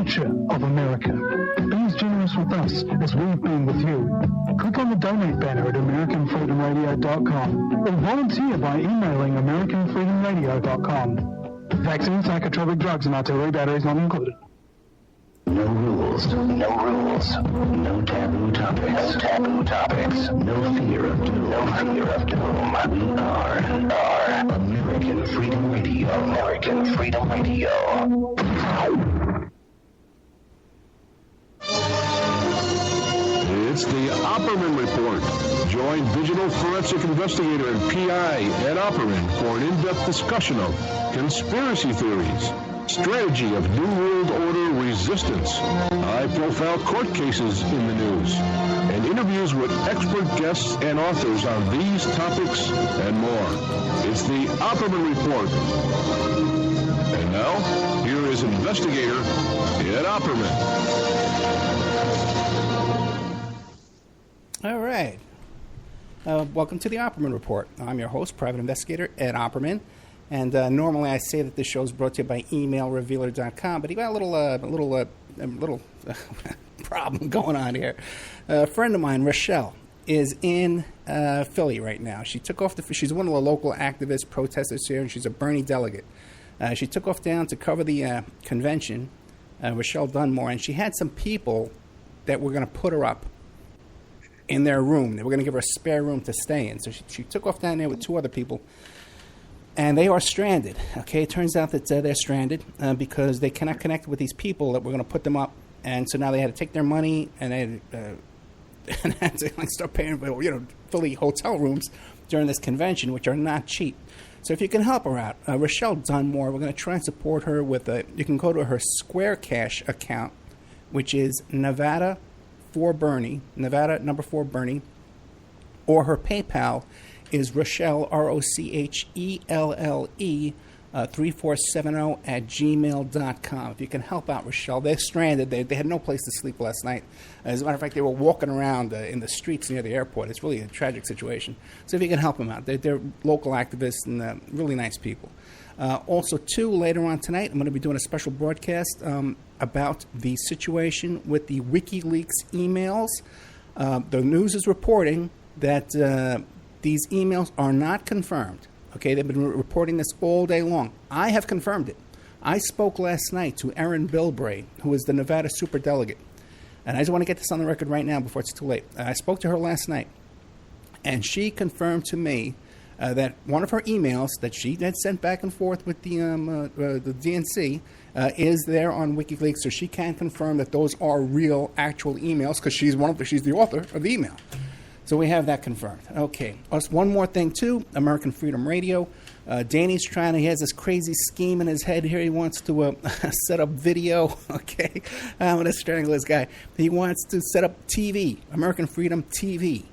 future of America. Be as generous with us as we've been with you. Click on the donate banner at AmericanFreedomRadio.com or volunteer by emailing AmericanFreedomRadio.com. Vaccines, psychotropic drugs, and artillery batteries not included. No rules, no rules, no taboo topics, no fear of doom, We are American Freedom Radio, It's the Opperman Report. Join Digital Forensic Investigator and PI Ed Opperman for an in-depth discussion of conspiracy theories, strategy of New World Order resistance, high-profile court cases in the news, and interviews with expert guests and authors on these topics and more. It's the Opperman Report. And now, here is investigator Ed Opperman. All right. Welcome to the Opperman Report. I'm your host, private investigator Ed Opperman. And normally I say that this show is brought to you by emailrevealer.com, but he got a little problem going on here. A friend of mine, Rochelle, is in Philly right now. She took off she's one of the local activist protesters here, and she's a Bernie delegate. She took off down to cover the convention, Rochelle Dunmore, and she had some people that were going to put her up in their room. They were going to give her a spare room to stay in. So she took off down there with two other people, and they are stranded. Okay, it turns out that they're stranded because they cannot connect with these people that were going to put them up, and so now they had to take their money and they had to start paying for fully hotel rooms during this convention, which are not cheap. So if you can help her out, Rochelle Dunmore, we're going to try and support her with you can go to her Square Cash account, which is Nevada 4 Bernie, Nevada number 4 Bernie, or her PayPal is Rochelle, ROCHELLE, 3470 at gmail.com. If you can help out Rochelle, they're stranded. They had no place to sleep last night. As a matter of fact, they were walking around in the streets near the airport. It's really a tragic situation. So if you can help them out, they're local activists and really nice people. Also, too, later on tonight, I'm going to be doing a special broadcast about the situation with the WikiLeaks emails. The news is reporting that these emails are not confirmed. Okay, they've been reporting this all day long. I have confirmed it. I spoke last night to Erin Bilbray, who is the Nevada superdelegate. And I just want to get this on the record right now before it's too late. I spoke to her last night, and she confirmed to me that one of her emails that she had sent back and forth with the DNC is there on WikiLeaks, so she can confirm that those are real, actual emails because she's the author of the email. So we have that confirmed. Okay. One more thing, too. American Freedom Radio. Danny's he has this crazy scheme in his head here. He wants to set up video. Okay. I'm going to strangle this guy. He wants to set up TV, American Freedom TV,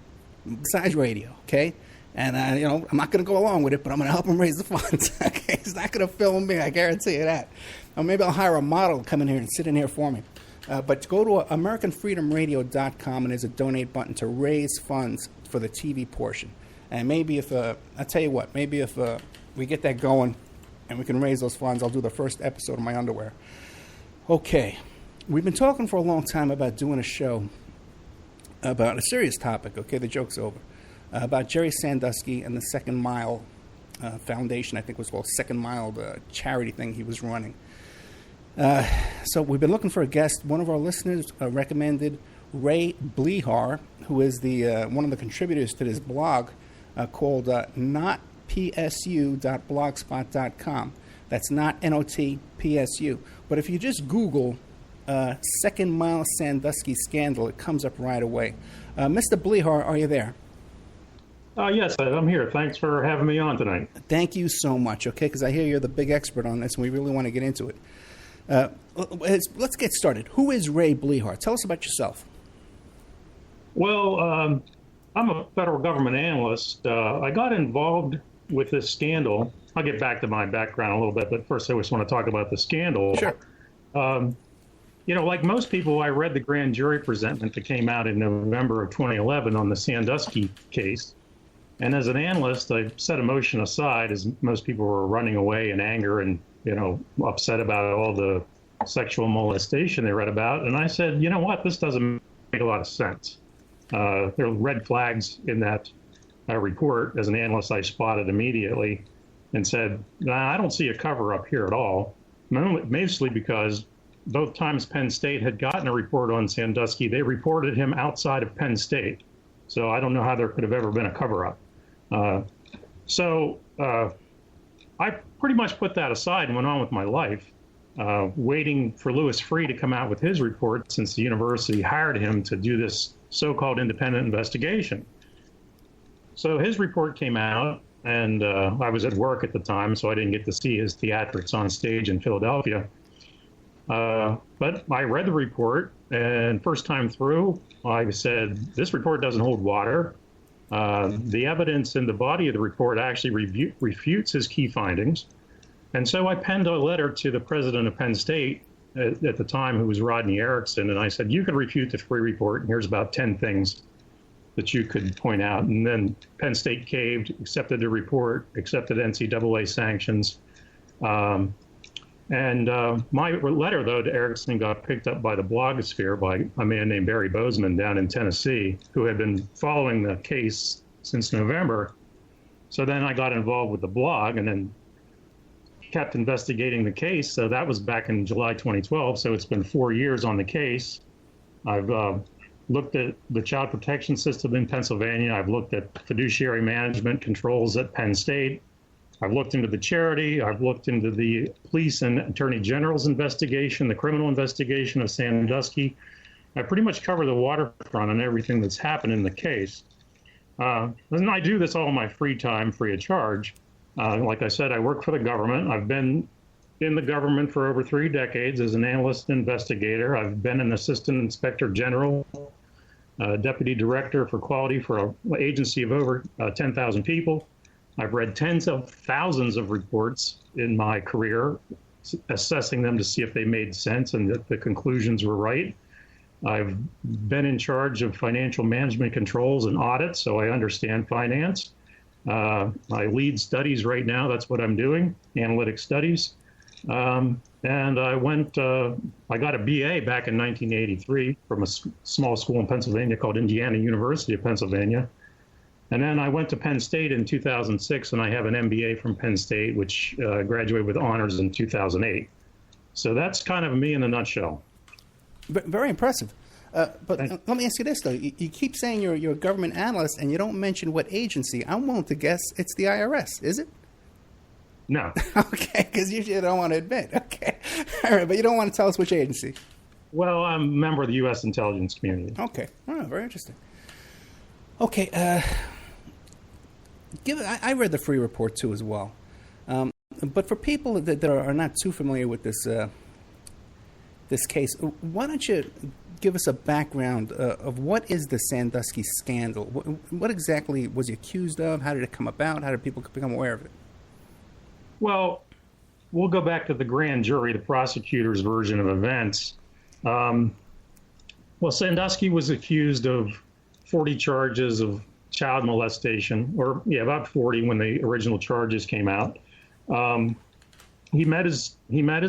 besides radio. Okay. And, I'm not going to go along with it, but I'm going to help him raise the funds. Okay. He's not going to film me. I guarantee you that. Or maybe I'll hire a model to come in here and sit in here for me. But go to AmericanFreedomRadio.com, and there's a donate button to raise funds for the TV portion. And maybe if, I'll tell you what, maybe if we get that going and we can raise those funds, I'll do the first episode of my underwear. Okay. We've been talking for a long time about doing a show about a serious topic. Okay, the joke's over. About Jerry Sandusky and the Second Mile Foundation, I think it was called Second Mile, the charity thing he was running. So we've been looking for a guest. One of our listeners recommended Ray Blehar, who is one of the contributors to this blog called notpsu.blogspot.com. That's not NOTPSU. But if you just Google Second Mile Sandusky scandal, it comes up right away. Mr. Blehar, are you there? Yes, I'm here. Thanks for having me on tonight. Thank you so much, okay, because I hear you're the big expert on this, and we really want to get into it. Let's get started. Who is Ray Blehar? Tell us about yourself. Well, I'm a federal government analyst. I got involved with this scandal. I'll get back to my background a little bit, but first I just want to talk about the scandal. Sure. Like most people, I read the grand jury presentment that came out in November of 2011 on the Sandusky case. And as an analyst, I set emotion aside as most people were running away in anger and, upset about all the sexual molestation they read about. And I said, you know what, this doesn't make a lot of sense. There are red flags in that report. As an analyst, I spotted immediately and said, nah, I don't see a cover-up here at all, mostly because both times Penn State had gotten a report on Sandusky, they reported him outside of Penn State. So I don't know how there could have ever been a cover-up. So I pretty much put that aside and went on with my life, waiting for Louis Freeh to come out with his report, since the university hired him to do this so-called independent investigation. So his report came out, and I was at work at the time, so I didn't get to see his theatrics on stage in Philadelphia. But I read the report, and first time through, I said, this report doesn't hold water. The evidence in the body of the report actually refutes his key findings. And so I penned a letter to the president of Penn State at the time, who was Rodney Erickson, and I said, you can refute the Freeh report, and here's about 10 things that you could point out. And then Penn State caved, accepted the report, accepted NCAA sanctions. My letter, though, to Erickson got picked up by the blogosphere by a man named Barry Bozeman down in Tennessee, who had been following the case since November. So then I got involved with the blog and then kept investigating the case. So that was back in July 2012. So it's been 4 years on the case. I've looked at the child protection system in Pennsylvania. I've looked at fiduciary management controls at Penn State. I've looked into the charity. I've looked into the police and attorney general's investigation, the criminal investigation of Sandusky. I pretty much cover the waterfront on everything that's happened in the case. And I do this all in my free time, free of charge. Like I said, I work for the government. I've been in the government for over 3 decades as an analyst and investigator. I've been an assistant inspector general, deputy director for quality for an agency of over 10,000 people. I've read tens of thousands of reports in my career, assessing them to see if they made sense and that the conclusions were right. I've been in charge of financial management controls and audits, so I understand finance. I lead studies right now. That's what I'm doing, analytic studies. And I got a BA back in 1983 from a small school in Pennsylvania called Indiana University of Pennsylvania. And then I went to Penn State in 2006, and I have an MBA from Penn State, which graduated with honors in 2008. So that's kind of me in a nutshell. Very impressive. But let me ask you this, though. You keep saying you're a government analyst, and you don't mention what agency. I'm willing to guess it's the IRS, is it? No. Okay, because usually I don't want to admit. Okay. All right, but you don't want to tell us which agency. Well, I'm a member of the U.S. intelligence community. Okay. Oh, very interesting. Okay. I read the Freeh report, too, as well. But for people that are not too familiar with this case, why don't you give us a background of what is the Sandusky scandal? What exactly was he accused of? How did it come about? How did people become aware of it? Well, we'll go back to the grand jury, the prosecutor's version of events. Well, Sandusky was accused of 40 charges of child molestation, or about 40 when the original charges came out. He met his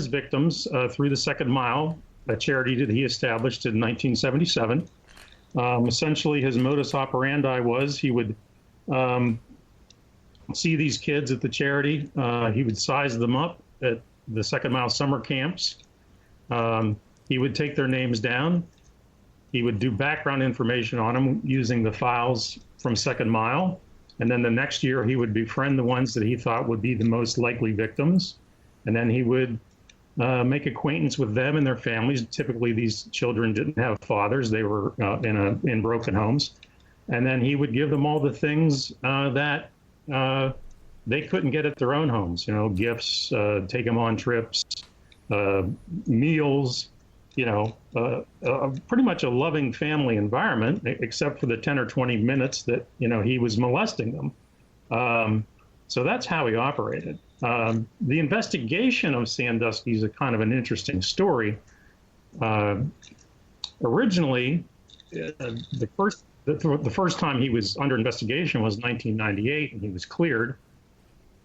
victims through the Second Mile, a charity that he established in 1977. Essentially, his modus operandi was he would see these kids at the charity. He would size them up at the Second Mile summer camps. He would take their names down. He would do background information on them using the files from Second Mile. And then the next year, he would befriend the ones that he thought would be the most likely victims. And then he would make acquaintance with them and their families. Typically, these children didn't have fathers. They were in broken homes. And then he would give them all the things that they couldn't get at their own homes, gifts, take them on trips, meals, pretty much a loving family environment, except for the 10 or 20 minutes that, he was molesting them. So that's how he operated. The investigation of Sandusky is a kind of an interesting story. Originally, the first time he was under investigation was 1998, and he was cleared.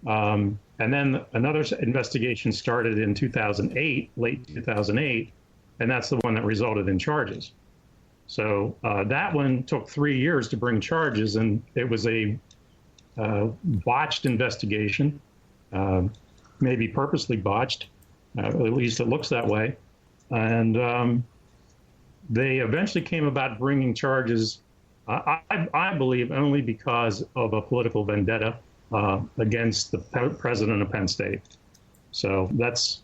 And And then another investigation started in 2008, late 2008, and that's the one that resulted in charges. So that one took 3 years to bring charges, and it was a botched investigation, maybe purposely botched, at least it looks that way. And they eventually came about bringing charges, I believe, only because of a political vendetta against the president of Penn State. So that's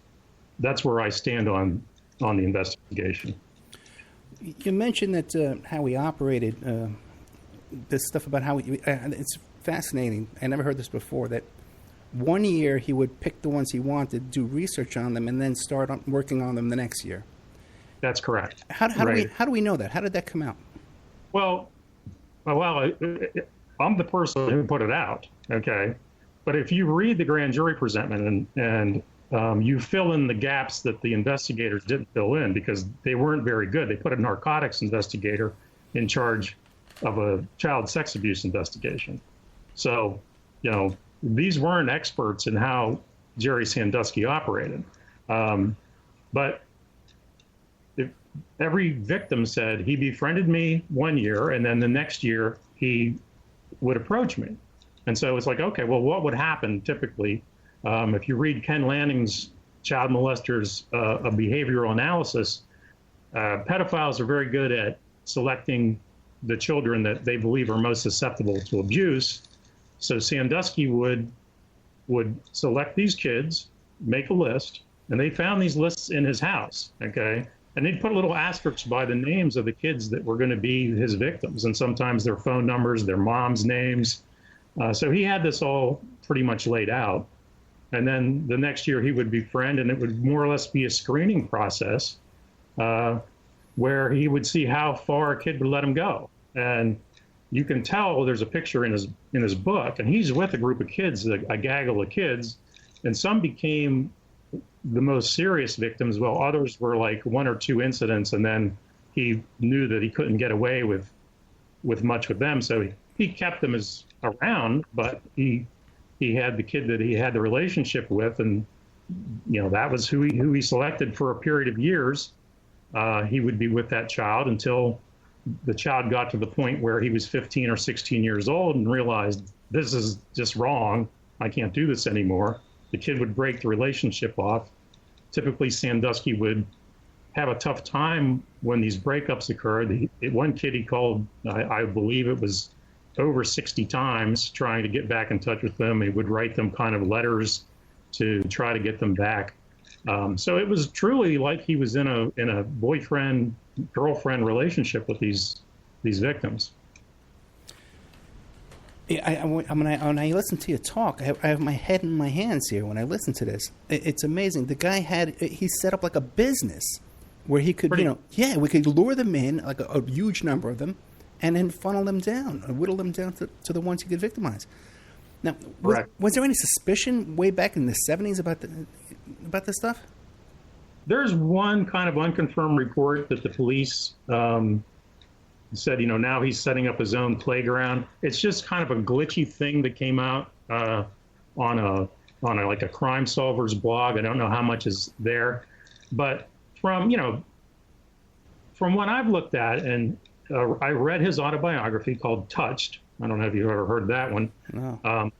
where I stand on the investigation. You mentioned that how he operated, this stuff about how it's fascinating. I never heard this before, that 1 year he would pick the ones he wanted, do research on them, and then start working on them the next year. That's correct. How do we know that? How did that come out? Well, I'm the person who put it out, okay? But if you read the grand jury presentment and you fill in the gaps that the investigators didn't fill in because they weren't very good. They put a narcotics investigator in charge of a child sex abuse investigation. So, these weren't experts in how Jerry Sandusky operated. But every victim said he befriended me 1 year, and then the next year he would approach me. And so it's like, okay, well, what would happen typically? If you read Ken Lanning's Child Molesters, a behavioral analysis, pedophiles are very good at selecting the children that they believe are most susceptible to abuse. So Sandusky would select these kids, make a list, and they found these lists in his house, okay? And they'd put a little asterisk by the names of the kids that were going to be his victims, and sometimes their phone numbers, their mom's names. So he had this all pretty much laid out. And then the next year he would befriend, and it would more or less be a screening process where he would see how far a kid would let him go. And you can tell, there's a picture in his book, and he's with a group of kids, a gaggle of kids, and some became the most serious victims, while others were like one or two incidents, and then he knew that he couldn't get away with much with them, so he kept them as around, but he had the kid that he had the relationship with, and that was who he selected for a period of years. He would be with that child until the child got to the point where he was 15 or 16 years old and realized, this is just wrong. I can't do this anymore. The kid would break the relationship off. Typically, Sandusky would have a tough time when these breakups occurred. One kid he called, I believe it was over 60 times, trying to get back in touch with them. He would write them kind of letters to try to get them back. So it was truly like he was in a boyfriend-girlfriend relationship with these victims. Yeah, when I listen to you talk, I have my head in my hands here when I listen to this. It's amazing. The guy he set up like a business where he could, we could lure them in, like a huge number of them, and then funnel them down, or whittle them down to the ones he could victimize. Now, was there any suspicion way back in the 70s about this stuff? There's one kind of unconfirmed report that the police said, now he's setting up his own playground. It's just kind of a glitchy thing that came out on a Crime Solvers blog. I don't know how much is there, but from what I've looked at, and I read his autobiography called Touched. I don't know if you've ever heard that one. No.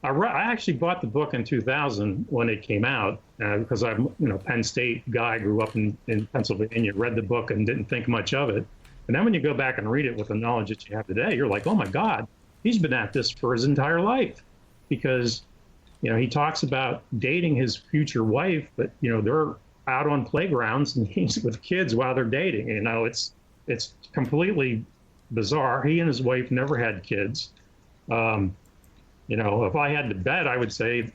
I actually bought the book in 2000 when it came out because I'm Penn State guy, grew up in Pennsylvania, read the book and didn't think much of it. And then when you go back and read it with the knowledge that you have today, you're like, oh my God, he's been at this for his entire life. Because, he talks about dating his future wife, but, they're out on playgrounds and he's with kids while they're dating. It's completely bizarre. He and his wife never had kids. If I had to bet, I would say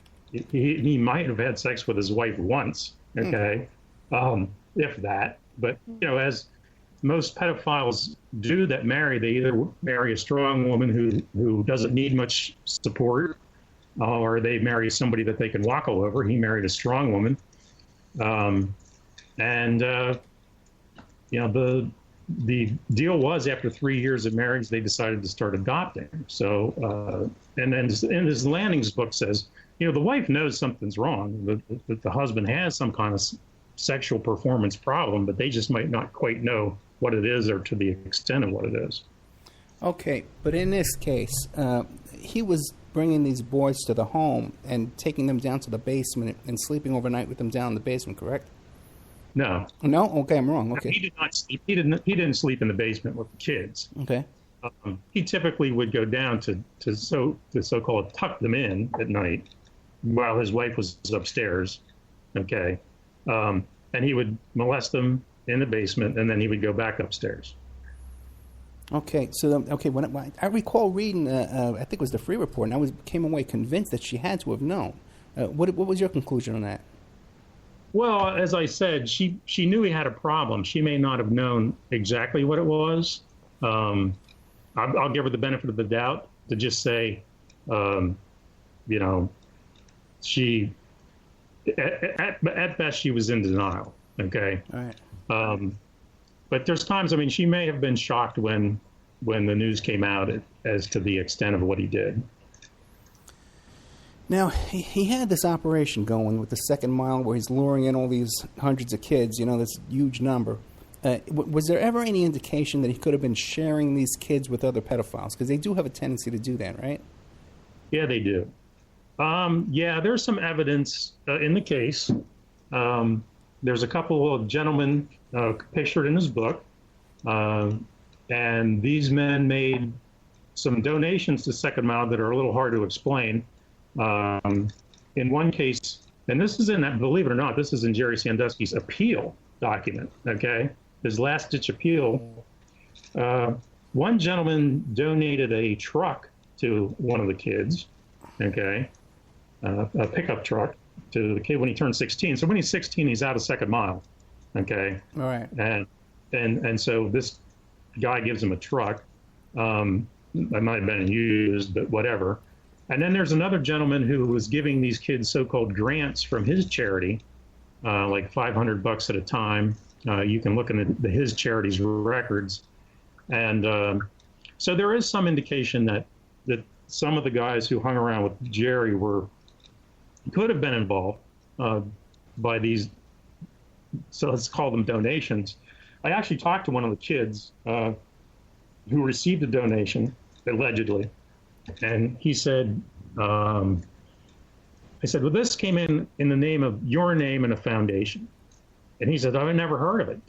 he might have had sex with his wife once, okay, if that. But, as most pedophiles do that marry, they either marry a strong woman who doesn't need much support, or they marry somebody that they can walk all over. He married a strong woman. The deal was, after 3 years of marriage, they decided to start adopting. So, and then in his Lanning's book says, the wife knows something's wrong, that the husband has some kind of sexual performance problem, but they just might not quite know what it is or to the extent of what it is. Okay, but in this case, he was bringing these boys to the home and taking them down to the basement and sleeping overnight with them down in the basement, correct? No. No? Okay, I'm wrong. Okay. He did not sleep. He didn't sleep in the basement with the kids. Okay. He typically would go down to so-called tuck them in at night while his wife was upstairs. Okay. And he would molest them in the basement, and then he would go back upstairs. Okay, so when I recall reading, I think it was the Free Report, and I came away convinced that she had to have known. What was your conclusion on that? Well, as I said, she knew he had a problem. She may not have known exactly what it was. I'll give her the benefit of the doubt to just say, she at best she was in denial. Okay. All right. But there's times, she may have been shocked when the news came out as to the extent of what he did. Now, he had this operation going with the second mile where he's luring in all these hundreds of kids, this huge number. Was there ever any indication that he could have been sharing these kids with other pedophiles? Because they do have a tendency to do that, right? Yeah, they do. There's some evidence in the case. There's a couple of gentlemen pictured in his book, and these men made some donations to Second Mile that are a little hard to explain. In one case, and this is believe it or not, this is in Jerry Sandusky's appeal document, okay? His last-ditch appeal. One gentleman donated a truck to one of the kids, okay? A pickup truck to the kid when he turned 16. So when he's 16, he's out of Second Mile, okay? All right. And so this guy gives him a truck. That might have been used, but whatever. And then there's another gentleman who was giving these kids so-called grants from his charity, like $500 at a time. You can look in his charity's records. And so there is some indication that some of the guys who hung around with Jerry could have been involved by these, so let's call them donations. I actually talked to one of the kids who received a donation, allegedly, and he said, I said, well, this came in the name of your name and a foundation. And he said, I've never heard of it.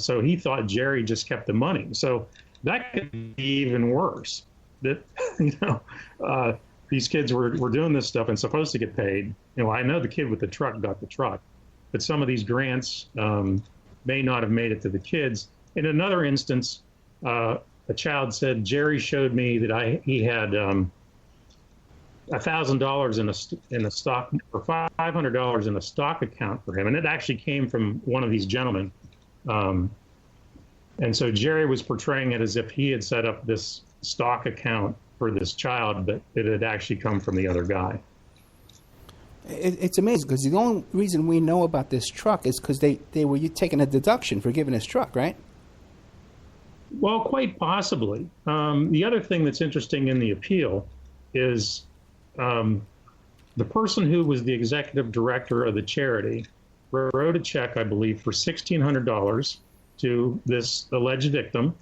So he thought Jerry just kept the money. So that could be even worse. That, these kids were doing this stuff and supposed to get paid. I know the kid with the truck got the truck, but some of these grants may not have made it to the kids. In another instance, a child said, Jerry showed me that he had $1,000 in a stock, or $500 in a stock account for him, and it actually came from one of these gentlemen. And so Jerry was portraying it as if he had set up this stock account for this child, but it had actually come from the other guy. It's amazing because the only reason we know about this truck is because they were taking a deduction for giving his truck, right? Well, quite possibly. The other thing that's interesting in the appeal is the person who was the executive director of the charity wrote a check, I believe, for $1,600 to this alleged victim.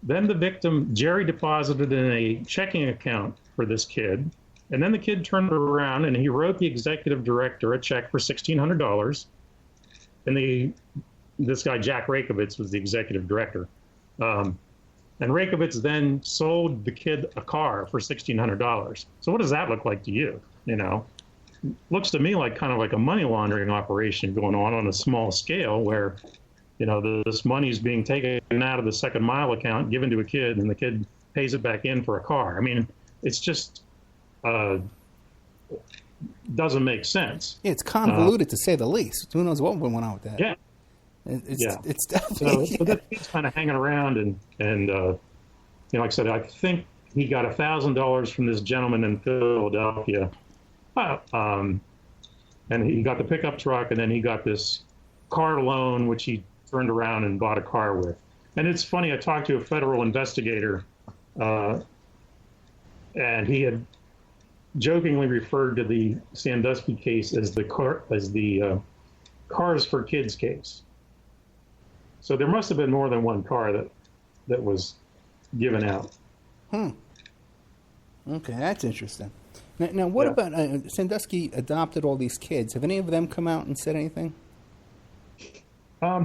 Then the victim, Jerry, deposited in a checking account for this kid. And then the kid turned around and he wrote the executive director a check for $1,600. And this guy, Jack Rakovitz, was the executive director. And Rakovitz then sold the kid a car for $1,600. So what does that look like to you? Looks to me like kind of like a money laundering operation going on a small scale where, this money is being taken out of the Second Mile account, given to a kid, and the kid pays it back in for a car. It's just doesn't make sense. Yeah, it's convoluted to say the least. Who knows what went on with that? Yeah. It's definitely... So that kid's kind of hanging around, and like I said, I think he got $1,000 from this gentleman in Philadelphia, and he got the pickup truck, and then he got this car loan, which he turned around and bought a car with. And it's funny, I talked to a federal investigator, and he had jokingly referred to the Sandusky case as the Cars for Kids case. So there must have been more than one car that was given out. Okay, that's interesting. Now what about Sandusky adopted all these kids? Have any of them come out and said anything?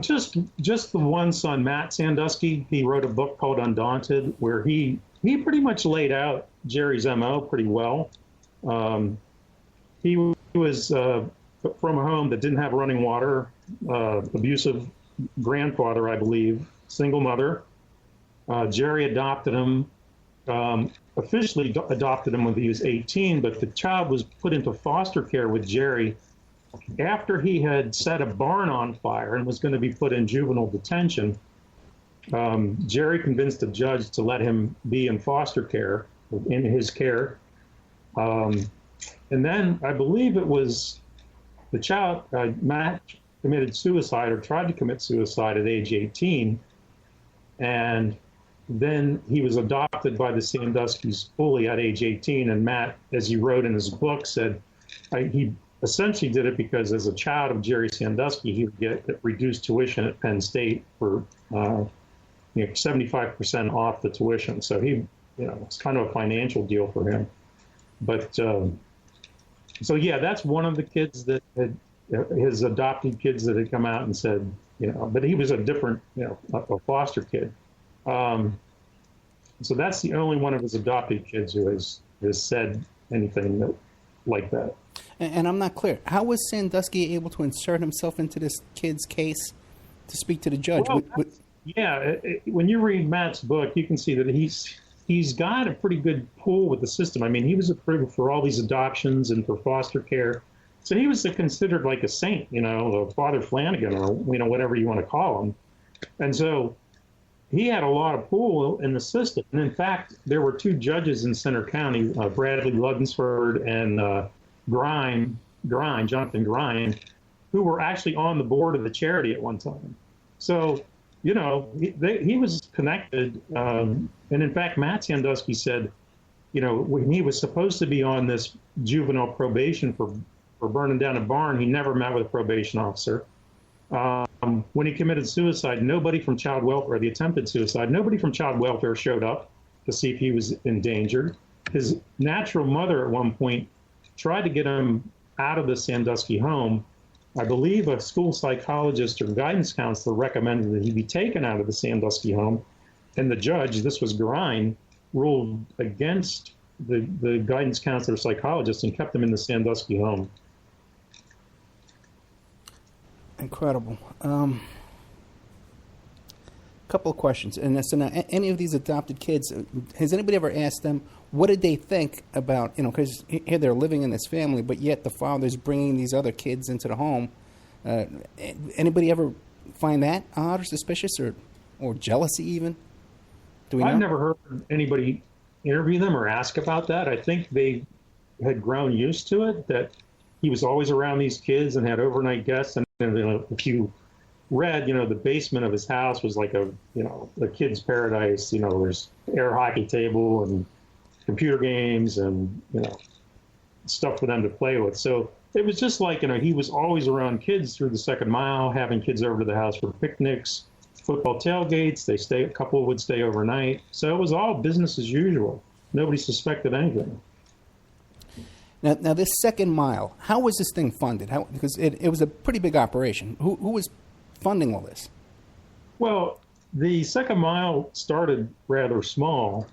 Just the one son, Matt Sandusky. He wrote a book called Undaunted, where he pretty much laid out Jerry's MO pretty well. He was from a home that didn't have running water, abusive grandfather, I believe, single mother. Jerry adopted him, officially adopted him when he was 18, but the child was put into foster care with Jerry after he had set a barn on fire and was going to be put in juvenile detention. Jerry convinced the judge to let him be in foster care, in his care. And then I believe it was the child, Matt, committed suicide or tried to commit suicide at age 18. And then he was adopted by the Sanduskys fully at age 18. And Matt, as he wrote in his book, said he essentially did it because as a child of Jerry Sandusky, he would get reduced tuition at Penn State for 75% off the tuition. So it's kind of a financial deal for him. But so yeah, that's one of the kids that had his adopted kids that had come out and said, but he was a different, a foster kid. So that's the only one of his adopted kids who has said anything like that. And I'm not clear. How was Sandusky able to insert himself into this kid's case to speak to the judge? Well, when you read Matt's book, you can see that he's got a pretty good pull with the system. I mean, he was approved for all these adoptions and for foster care. So he was considered like a saint, Father Flanagan or, whatever you want to call him. And so he had a lot of pull in the system. And in fact, there were two judges in Center County, Bradley Lunsford and Jonathan Greene, who were actually on the board of the charity at one time. So, he was connected. And in fact, Matt Sandusky said, when he was supposed to be on this juvenile probation for burning down a barn, he never met with a probation officer. When he committed suicide, nobody from child welfare, the attempted suicide, nobody from child welfare showed up to see if he was endangered. His natural mother at one point tried to get him out of the Sandusky home. I believe a school psychologist or guidance counselor recommended that he be taken out of the Sandusky home. And the judge, this was Greene, ruled against the guidance counselor psychologist and kept him in the Sandusky home. Incredible. Couple of questions. And so now, any of these adopted kids, has anybody ever asked them, what did they think about, because here they're living in this family, but yet the father's bringing these other kids into the home. Anybody ever find that odd or suspicious or jealousy even? Do we know? I've never heard anybody interview them or ask about that. I think they had grown used to it, that he was always around these kids and had overnight guests. And if you read, the basement of his house was like a kid's paradise. There's air hockey table and computer games and, stuff for them to play with. So it was just like, he was always around kids through the second mile, having kids over to the house for picnics, football tailgates. A couple would stay overnight. So it was all business as usual. Nobody suspected anything. Now this second mile, how was this thing funded? Because it was a pretty big operation. Who was funding all this? Well, the second mile started rather small,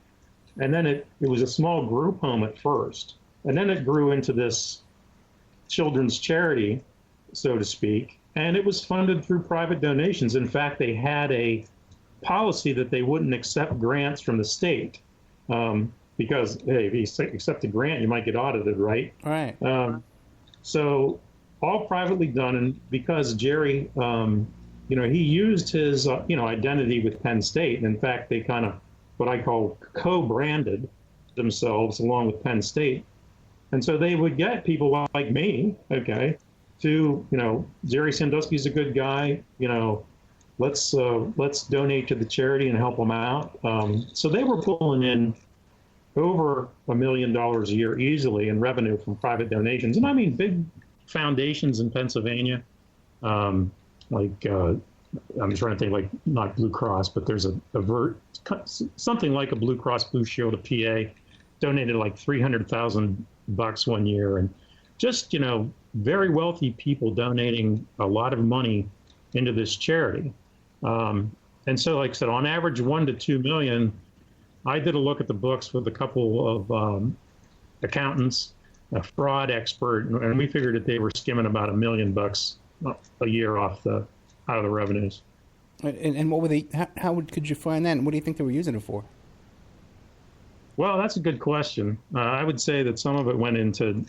and then it was a small group home at first, and then it grew into this children's charity, so to speak, and it was funded through private donations. In fact, they had a policy that they wouldn't accept grants from the state. Because, hey, if you accept a grant, you might get audited, right? Right. So all privately done. And because Jerry, he used his, identity with Penn State. And in fact, they kind of what I call co-branded themselves along with Penn State. And so they would get people like me, okay, to, Jerry Sandusky's a good guy, let's donate to the charity and help them out. So they were pulling in over $1 million a year easily in revenue from private donations. And I mean big foundations in Pennsylvania, I'm trying to think, like, not Blue Cross, but there's something like a Blue Cross Blue Shield of PA donated like $300,000 one year. And just, very wealthy people donating a lot of money into this charity. And so, like I said, on average, 1 to 2 million. I did a look at the books with a couple of accountants, a fraud expert, and we figured that they were skimming about $1 million a year out of the revenues. And what were they? How could you find that? And what do you think they were using it for? Well, that's a good question. I would say that some of it went into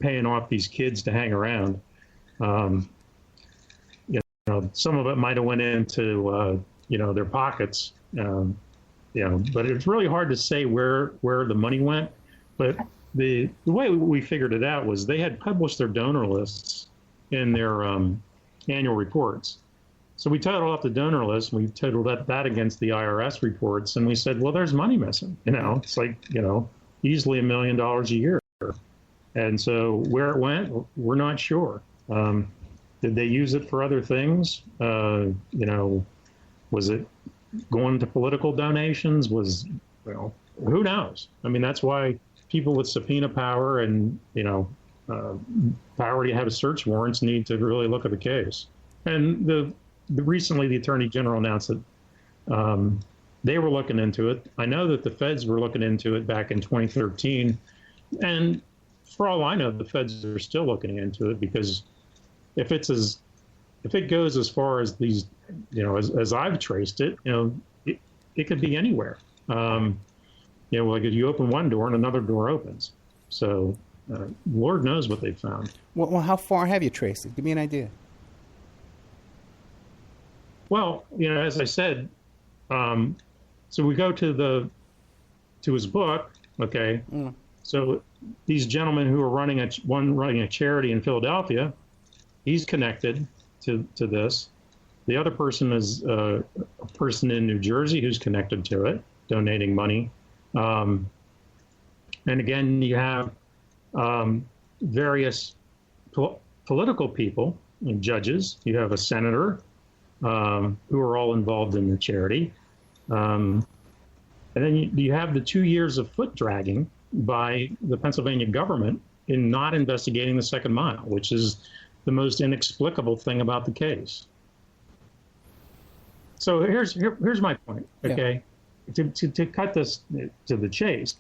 paying off these kids to hang around. Some of it might have went into their pockets. But it's really hard to say where the money went. But the way we figured it out was they had published their donor lists in their annual reports. So we totaled up the donor list, and we totaled that against the IRS reports, and we said, well, there's money missing. It's like, easily $1 million a year. And so where it went, we're not sure. Did they use it for other things? Was it going to political donations? Who knows? I mean, that's why people with subpoena power and, power to have search warrants need to really look at the case. And recently the Attorney General announced that they were looking into it. I know that the feds were looking into it back in 2013. And for all I know, the feds are still looking into it, because if it goes as far as these, as I've traced it, it could be anywhere. Like if you open one door and another door opens. So Lord knows what they found. Well, how far have you traced it? Give me an idea. Well, as I said, so we go to his book. Okay. Mm. So these gentlemen who are running a charity in Philadelphia, he's connected to this. The other person is a person in New Jersey who's connected to it, donating money. And again, you have various political people and judges. You have a senator who are all involved in the charity. And then you have the 2 years of foot dragging by the Pennsylvania government in not investigating the second mile, which is the most inexplicable thing about the case. So here's my point, okay? Yeah. To cut this to the chase,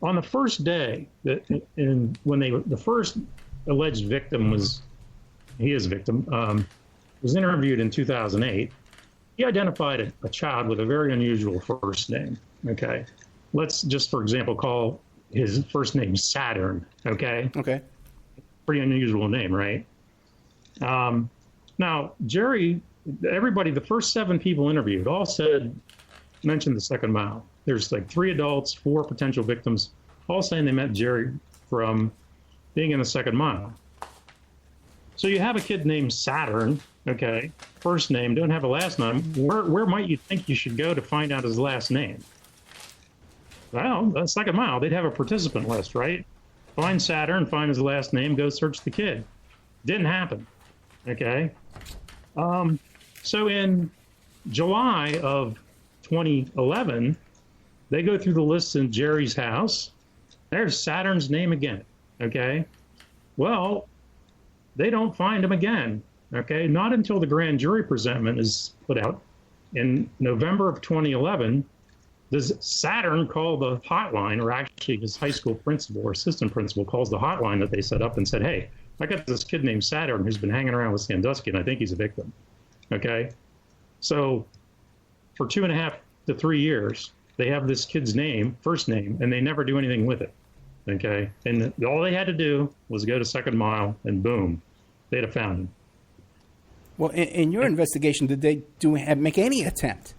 on the first day when the first alleged victim was interviewed in 2008, he identified a child with a very unusual first name, okay? Let's just, for example, call his first name Saturn, okay? Okay. Pretty unusual name, right? Now, Jerry, everybody, the first 7 people interviewed all mentioned the second mile. There's like 3 adults, 4 potential victims, all saying they met Jerry from being in the second mile. So you have a kid named Saturn, okay, first name, don't have a last name. Where might you think you should go to find out his last name? Well, the second mile, they'd have a participant list, right? Find Saturn, find his last name, go search the kid. Didn't happen, okay? So in July of 2011, they go through the list in Jerry's house. There's Saturn's name again, okay? Well, they don't find him again, okay? Not until the grand jury presentment is put out. In November of 2011, does Saturn call the hotline, or actually his high school principal or assistant principal calls the hotline that they set up and said, hey, I got this kid named Saturn who's been hanging around with Sandusky, and I think he's a victim, okay? So for 2.5 to 3 years, they have this kid's name, first name, and they never do anything with it, okay? And all they had to do was go to second mile, and boom, they'd have found him. Well, in your investigation, did they make any attempt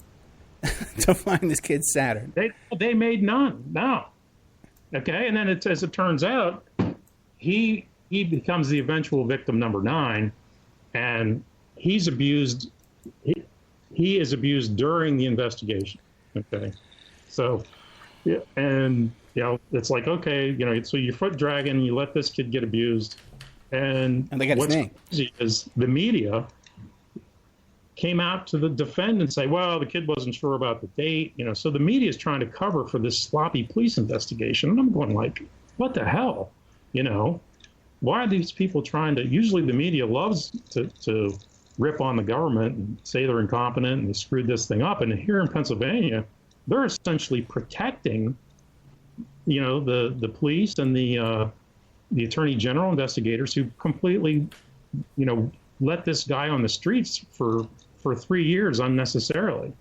to find this kid Saturn? They made none, no. Okay, and then as it turns out, he becomes the eventual victim number 9, and he's abused. He is abused during the investigation. Okay, so Yeah, and it's like, okay, so you're foot dragging, you let this kid get abused, and they got his name. Crazy is the media came out to defend and say, well, the kid wasn't sure about the date, so the media is trying to cover for this sloppy police investigation, and I'm going like, what the hell, Why are these people trying to? Usually, the media loves to rip on the government and say they're incompetent and they screwed this thing up, and here in Pennsylvania, they're essentially protecting, the police and the attorney general investigators who completely, let this guy on the streets for 3 years unnecessarily.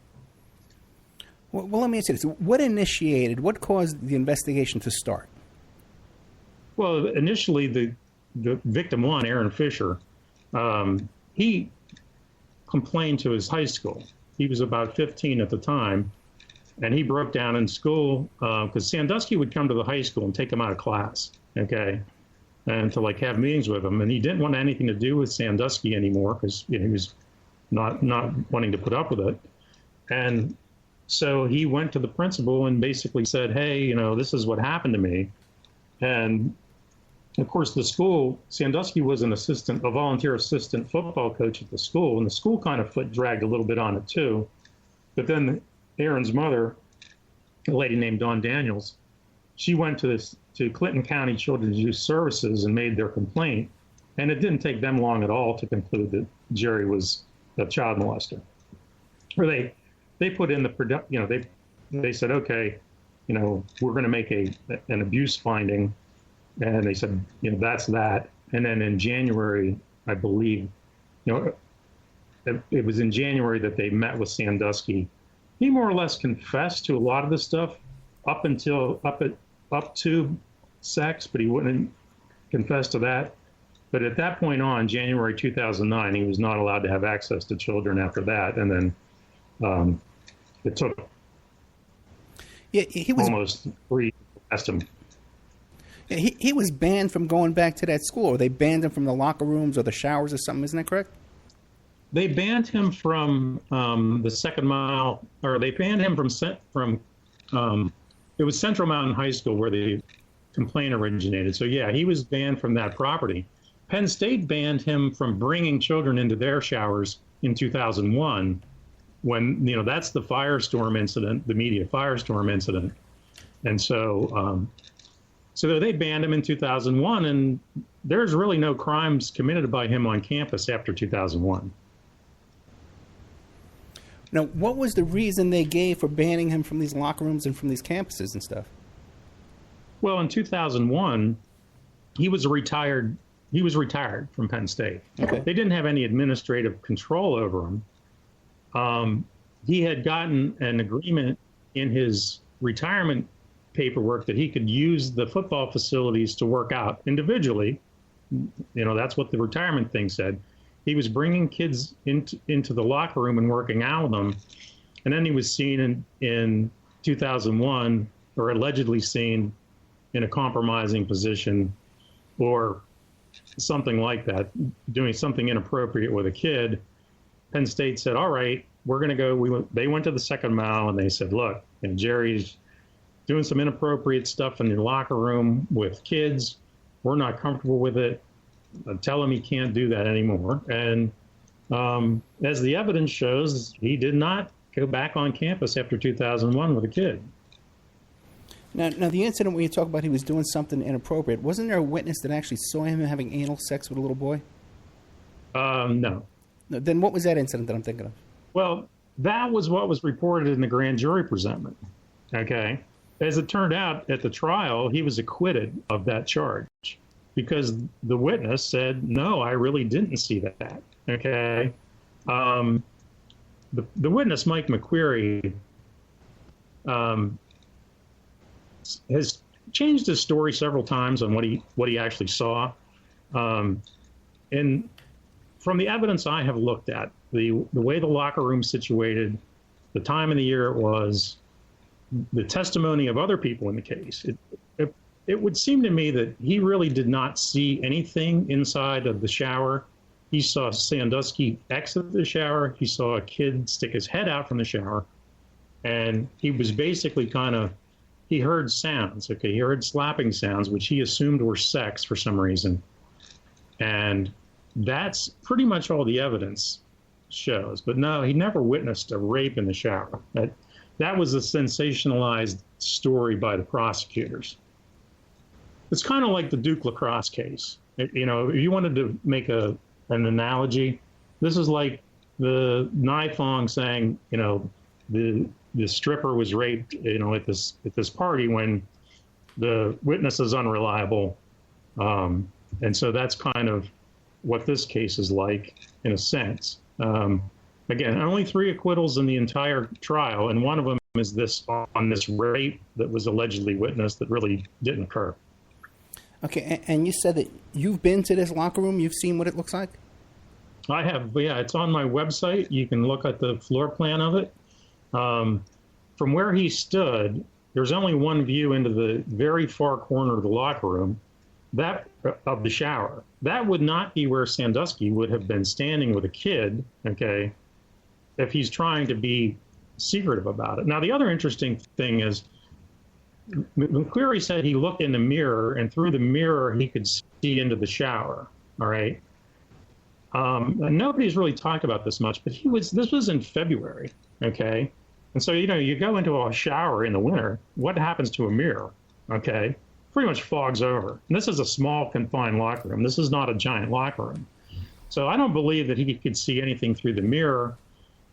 Well, let me ask you this: what caused the investigation to start? Well, initially, the victim one, Aaron Fisher, he complained to his high school. He was about 15 at the time. And he broke down in school because Sandusky would come to the high school and take him out of class, okay, and to have meetings with him. And he didn't want anything to do with Sandusky anymore because he was not wanting to put up with it. And so he went to the principal and basically said, hey, this is what happened to me. And of course, the school, Sandusky was a volunteer assistant football coach at the school, and the school kind of foot dragged a little bit on it too. But then Aaron's mother, a lady named Dawn Daniels, she went to Clinton County Children's Youth Services and made their complaint, and it didn't take them long at all to conclude that Jerry was a child molester. Or they put in they said, okay, we're going to make an abuse finding, and they said, that's that. And then in January, I believe, it was in January that they met with Sandusky. He more or less confessed to a lot of the stuff up to sex, but he wouldn't confess to that. But at that point on, January 2009, he was not allowed to have access to children after that. And then it took he was almost 3 to arrest him. He was banned from going back to that school, or they banned him from the locker rooms or the showers or something. Isn't that correct? They banned him from the Second Mile, or they banned him from it was Central Mountain High School where the complaint originated. So yeah, he was banned from that property. Penn State banned him from bringing children into their showers in 2001, when that's the firestorm incident, the media firestorm incident, and so they banned him in 2001, and there's really no crimes committed by him on campus after 2001. Now, what was the reason they gave for banning him from these locker rooms and from these campuses and stuff? Well, in 2001, he was retired from Penn State. Okay. They didn't have any administrative control over him. He had gotten an agreement in his retirement paperwork that he could use the football facilities to work out individually. That's what the retirement thing said. He was bringing kids into the locker room and working out with them. And then he was seen in 2001, or allegedly seen in a compromising position or something like that, doing something inappropriate with a kid. Penn State said, all right, we're going to go. They went to the Second Mile and they said, look, Jerry's doing some inappropriate stuff in the locker room with kids. We're not comfortable with it. Tell him he can't do that anymore. And as the evidence shows, he did not go back on campus after 2001 with a kid. Now, the incident where you talk about he was doing something inappropriate, wasn't there a witness that actually saw him having anal sex with a little boy? No. Then what was that incident that I'm thinking of? Well, that was what was reported in the grand jury presentment. Okay. As it turned out at the trial, he was acquitted of that charge because the witness said, no, I really didn't see that. Okay. The witness, Mike McQuarrie, has changed his story several times on what he actually saw. And from the evidence I have looked at, the way the locker room's situated, the time of the year it was, the testimony of other people in the case, it would seem to me that he really did not see anything inside of the shower. He saw Sandusky exit the shower. He saw a kid stick his head out from the shower. And he was basically kind of he heard sounds. Okay, he heard slapping sounds, which he assumed were sex for some reason. And that's pretty much all the evidence shows. But no, he never witnessed a rape in the shower. That was a sensationalized story by the prosecutors. It's kind of like the Duke lacrosse case. You know, if you wanted to make an analogy, this is like the Nifong saying, you know, the stripper was raped, you know, at this party when the witness is unreliable. And so that's kind of what this case is like in a sense. Again, only 3 acquittals in the entire trial, and one of them is this on this rape that was allegedly witnessed that really didn't occur. Okay, and you said that you've been to this locker room. You've seen what it looks like? I have, yeah. It's on my website. You can look at the floor plan of it. From where he stood, there's only one view into the very far corner of the locker room, that of the shower. That would not be where Sandusky would have been standing with a kid, okay, if he's trying to be secretive about it. Now, the other interesting thing is McQuarrie said he looked in the mirror, and through the mirror he could see into the shower, all right? And nobody's really talked about this much, but this was in February, okay? And so, you know, you go into a shower in the winter, what happens to a mirror, okay? Pretty much fogs over. And this is a small, confined locker room. This is not a giant locker room. So I don't believe that he could see anything through the mirror.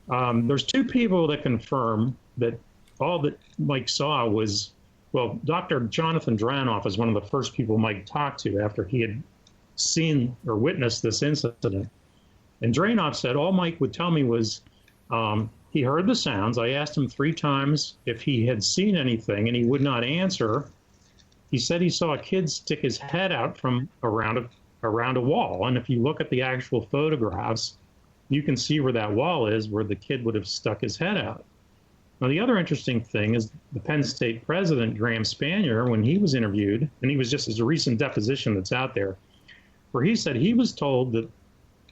There's 2 people that confirm that all that Mike saw was, well, Dr. Jonathan Dranoff is one of the first people Mike talked to after he had seen or witnessed this incident. And Dranoff said, all Mike would tell me was he heard the sounds. I asked him 3 times if he had seen anything, and he would not answer. He said he saw a kid stick his head out from around a wall. And if you look at the actual photographs, you can see where that wall is, where the kid would have stuck his head out. Now, the other interesting thing is the Penn State president, Graham Spanier, when he was interviewed, and he was just as a recent deposition that's out there, where he said he was told that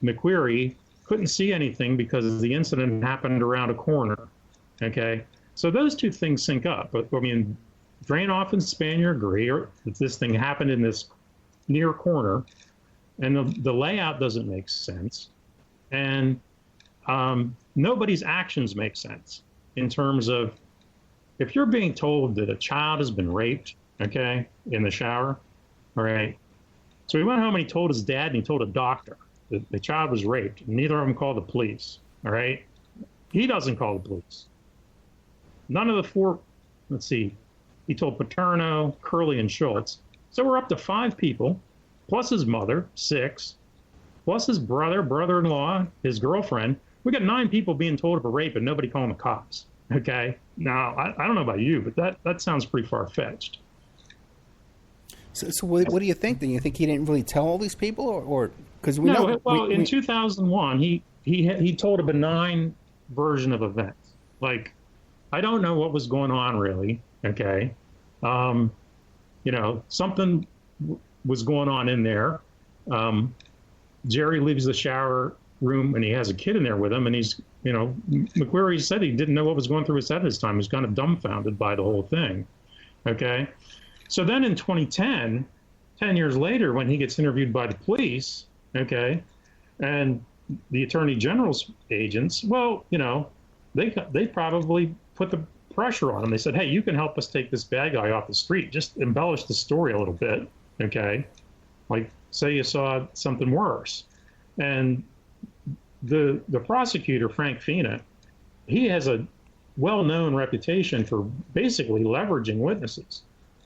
McQuarrie couldn't see anything because the incident happened around a corner, okay? So those 2 things sync up. But, I mean, Dranoff and Spanier agree that this thing happened in this near corner, and the layout doesn't make sense. And nobody's actions make sense in terms of if you're being told that a child has been raped, okay, in the shower, all right? So he went home and he told his dad and he told a doctor that the child was raped. Neither of them called the police, all right? He doesn't call the police. None of the 4, let's see, he told Paterno, Curley, and Schultz. So we're up to 5 people, plus his mother, 6, plus his brother, brother-in-law, his girlfriend. We got 9 people being told of a rape and nobody calling the cops, okay? Now, I don't know about you, but that sounds pretty far-fetched. So what do you think then? You think he didn't really tell all these people, or because we know? Well, in 2001, he told a benign version of events. Like, I don't know what was going on really. Okay, you know, something was going on in there. Jerry leaves the shower room and he has a kid in there with him, and he's, you know, McQuarrie said he didn't know what was going through his head this time. He was kind of dumbfounded by the whole thing. Okay. So then in 2010, 10 years later, when he gets interviewed by the police, okay, and the Attorney General's agents, well, you know, they probably put the pressure on him. They said, hey, you can help us take this bad guy off the street. Just embellish the story a little bit, okay? Like, say you saw something worse. And the prosecutor, Frank Fina, he has a well-known reputation for basically leveraging witnesses.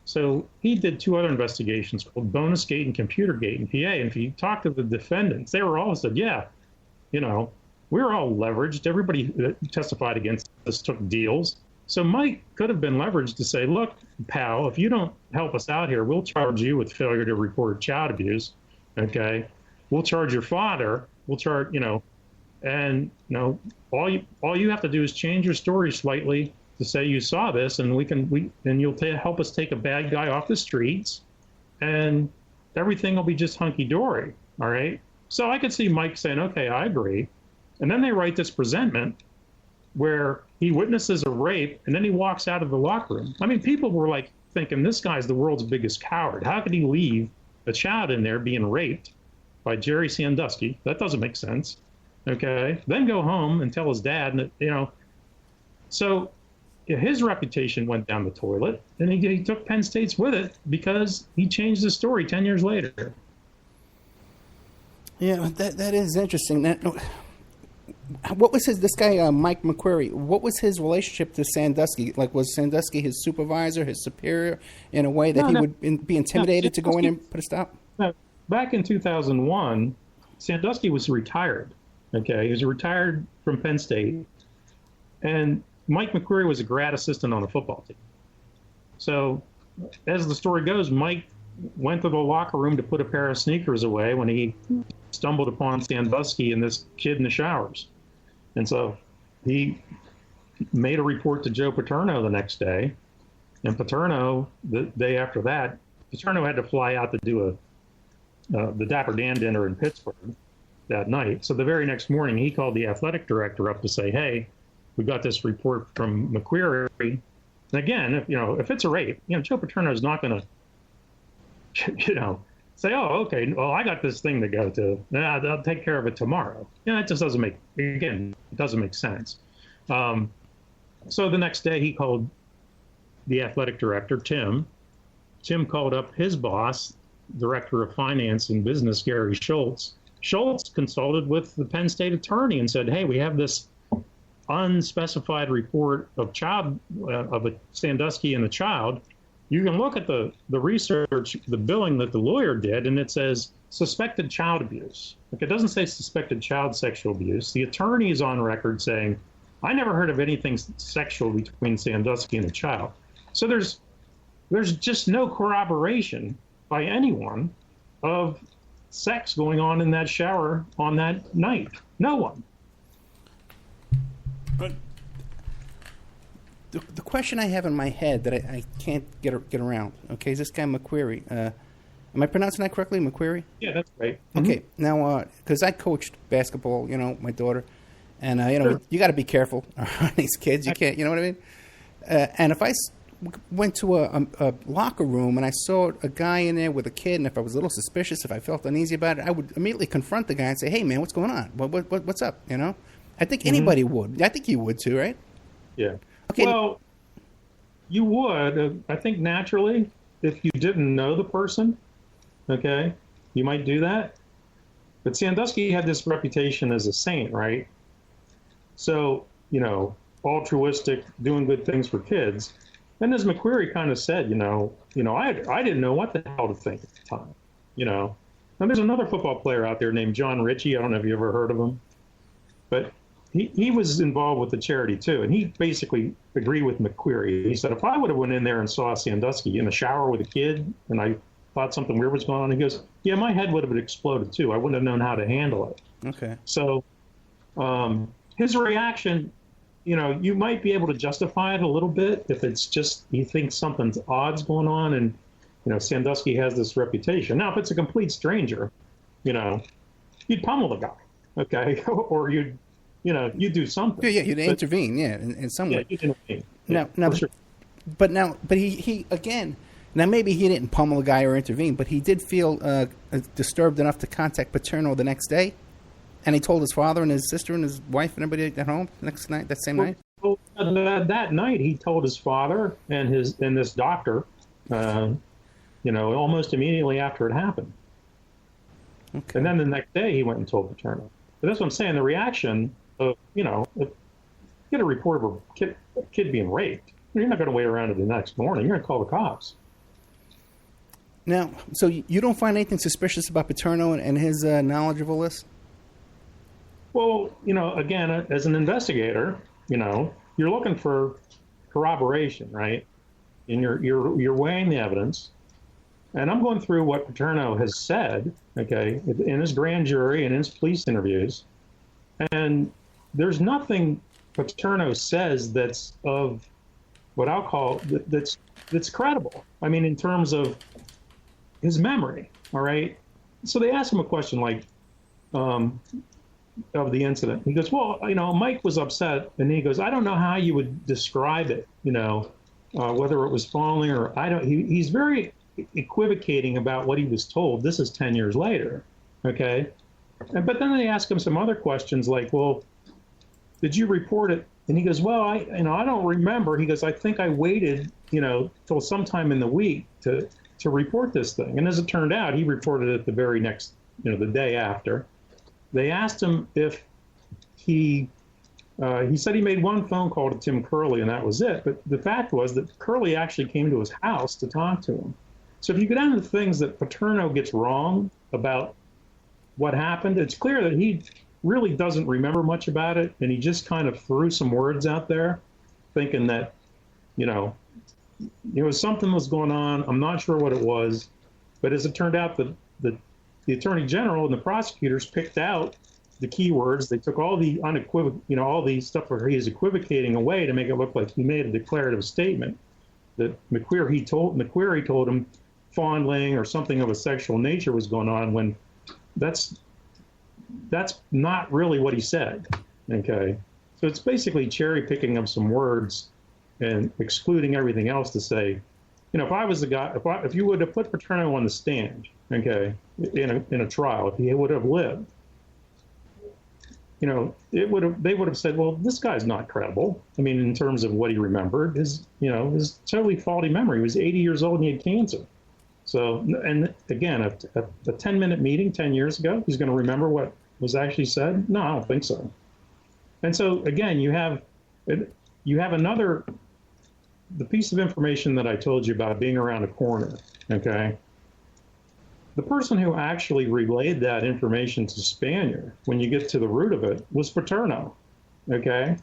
So he did 2 other investigations called Bonus Gate and Computer Gate in PA. And if you talk to the defendants, they were all said, yeah, you know, we're all leveraged. Everybody that testified against us took deals. So Mike could have been leveraged to say, look, pal, if you don't help us out here, we'll charge you with failure to report child abuse, okay? We'll charge your father. We'll charge, you know, and, you know, all you have to do is change your story slightly to say you saw this, and then you'll help us take a bad guy off the streets, and everything will be just hunky-dory, all right? So I could see Mike saying, okay, I agree. And then they write this presentment, where he witnesses a rape and then he walks out of the locker room. I mean, people were like thinking, this guy's the world's biggest coward. How could he leave a child in there being raped by Jerry Sandusky? That doesn't make sense. Okay. Then go home and tell his dad, so his reputation went down the toilet, and he took Penn State's with it because he changed the story 10 years later. Yeah, that is interesting. What was this guy, Mike McQuarrie, what was his relationship to Sandusky? Like, was Sandusky his supervisor, his superior, in a way that he would be intimidated to go in and put a stop? No. Back in 2001, Sandusky was retired. Okay, he was retired from Penn State, and Mike McQuarrie was a grad assistant on the football team. So, as the story goes, Mike went to the locker room to put a pair of sneakers away when he stumbled upon Sandusky and this kid in the showers. And so he made a report to Joe Paterno the next day. And Paterno, the day after that, Paterno had to fly out to do the Dapper Dan dinner in Pittsburgh that night. So the very next morning, he called the athletic director up to say, hey, we got this report from McQuarrie. And again, if it's a rape, Joe Paterno is not going to, say, oh, okay, well, I got this thing to go to. I'll take care of it tomorrow. It just doesn't make sense. So the next day he called the athletic director, Tim. Tim called up his boss, director of finance and business, Gary Schultz. Schultz consulted with the Penn State attorney and said, hey, we have this unspecified report of a Sandusky and a child. You can look at the research, the billing that the lawyer did, and it says suspected child abuse. It doesn't say suspected child sexual abuse. The attorney is on record saying, I never heard of anything sexual between Sandusky and a child. So there's just no corroboration by anyone of sex going on in that shower on that night. No one. But the question I have in my head that I can't get around, okay, is this guy McQuarrie. Am I pronouncing that correctly, McQuarrie? Yeah, that's right. Okay, now, because I coached basketball, my daughter, and, sure. You got to be careful around these kids. You can't, you know what I mean? And if I went to a locker room and I saw a guy in there with a kid, and if I was a little suspicious, if I felt uneasy about it, I would immediately confront the guy and say, hey, man, what's going on? What's up, I think anybody would. I think you would too, right? Yeah. Okay. Well, you would. I think naturally, if you didn't know the person, okay, you might do that. But Sandusky had this reputation as a saint, right? So, altruistic, doing good things for kids. And as McQuarrie kind of said, I didn't know what the hell to think at the time, Now, there's another football player out there named John Ritchie. I don't know if you ever heard of him. But he was involved with the charity, too. And he basically agreed with McQuarrie. He said, if I would have went in there and saw Sandusky in the shower with a kid and I thought something weird was going on, he goes, yeah, my head would have exploded, too. I wouldn't have known how to handle it. Okay. So his reaction, you might be able to justify it a little bit if it's just he thinks something's odd's going on and, Sandusky has this reputation. Now, if it's a complete stranger, you'd pummel the guy, okay? Or you'd do something. Yeah, you'd intervene, in some way. Yeah, you'd intervene. Now, sure. but he again, now maybe he didn't pummel the guy or intervene, but he did feel disturbed enough to contact Paterno the next day, and he told his father and his sister and his wife and everybody at home that same night. Well, that night he told his father and this doctor, almost immediately after it happened. Okay. And then the next day he went and told Paterno. But that's what I'm saying. The reaction of, if you get a report of a kid being raped, you're not going to wait around until the next morning. You're going to call the cops. Now, so you don't find anything suspicious about Paterno and his knowledge of all this? Well, again, as an investigator, you're looking for corroboration, right? And you're weighing the evidence. And I'm going through what Paterno has said, okay, in his grand jury and in his police interviews. And there's nothing Paterno says that's of what I'll call that's credible. I mean, in terms of his memory, all right? So they ask him a question like, of the incident. He goes, well, Mike was upset, and he goes, I don't know how you would describe it, whether it was falling or I don't. He's very equivocating about what he was told. This is 10 years later, okay? But then they ask him some other questions like, well, did you report it? And he goes, well, I don't remember. He goes, I think I waited, till sometime in the week to report this thing. And as it turned out, he reported it the very next, the day after. They asked him if he said he made one phone call to Tim Curley and that was it. But the fact was that Curley actually came to his house to talk to him. So if you go down to the things that Paterno gets wrong about what happened, it's clear that he really doesn't remember much about it, and he just kind of threw some words out there thinking that, something was going on. I'm not sure what it was. But as it turned out, the Attorney General and the prosecutors picked out the keywords. They took all the all the stuff where he is equivocating away to make it look like he made a declarative statement that McQuarrie told him fondling or something of a sexual nature was going on, when that's not really what he said. Okay, so it's basically cherry picking of some words and excluding everything else to say, if I was the guy, if you would have put Paterno on the stand, okay, in a trial, if he would have lived, they would have said, well, this guy's not credible. I mean, in terms of what he remembered, his totally faulty memory. He was 80 years old and he had cancer. So, and again, a 10-minute meeting 10 years ago, he's going to remember what was actually said? No, I don't think so. And so, again, you have the piece of information that I told you about being around a corner, okay? The person who actually relayed that information to Spanier, when you get to the root of it, was Paterno, okay?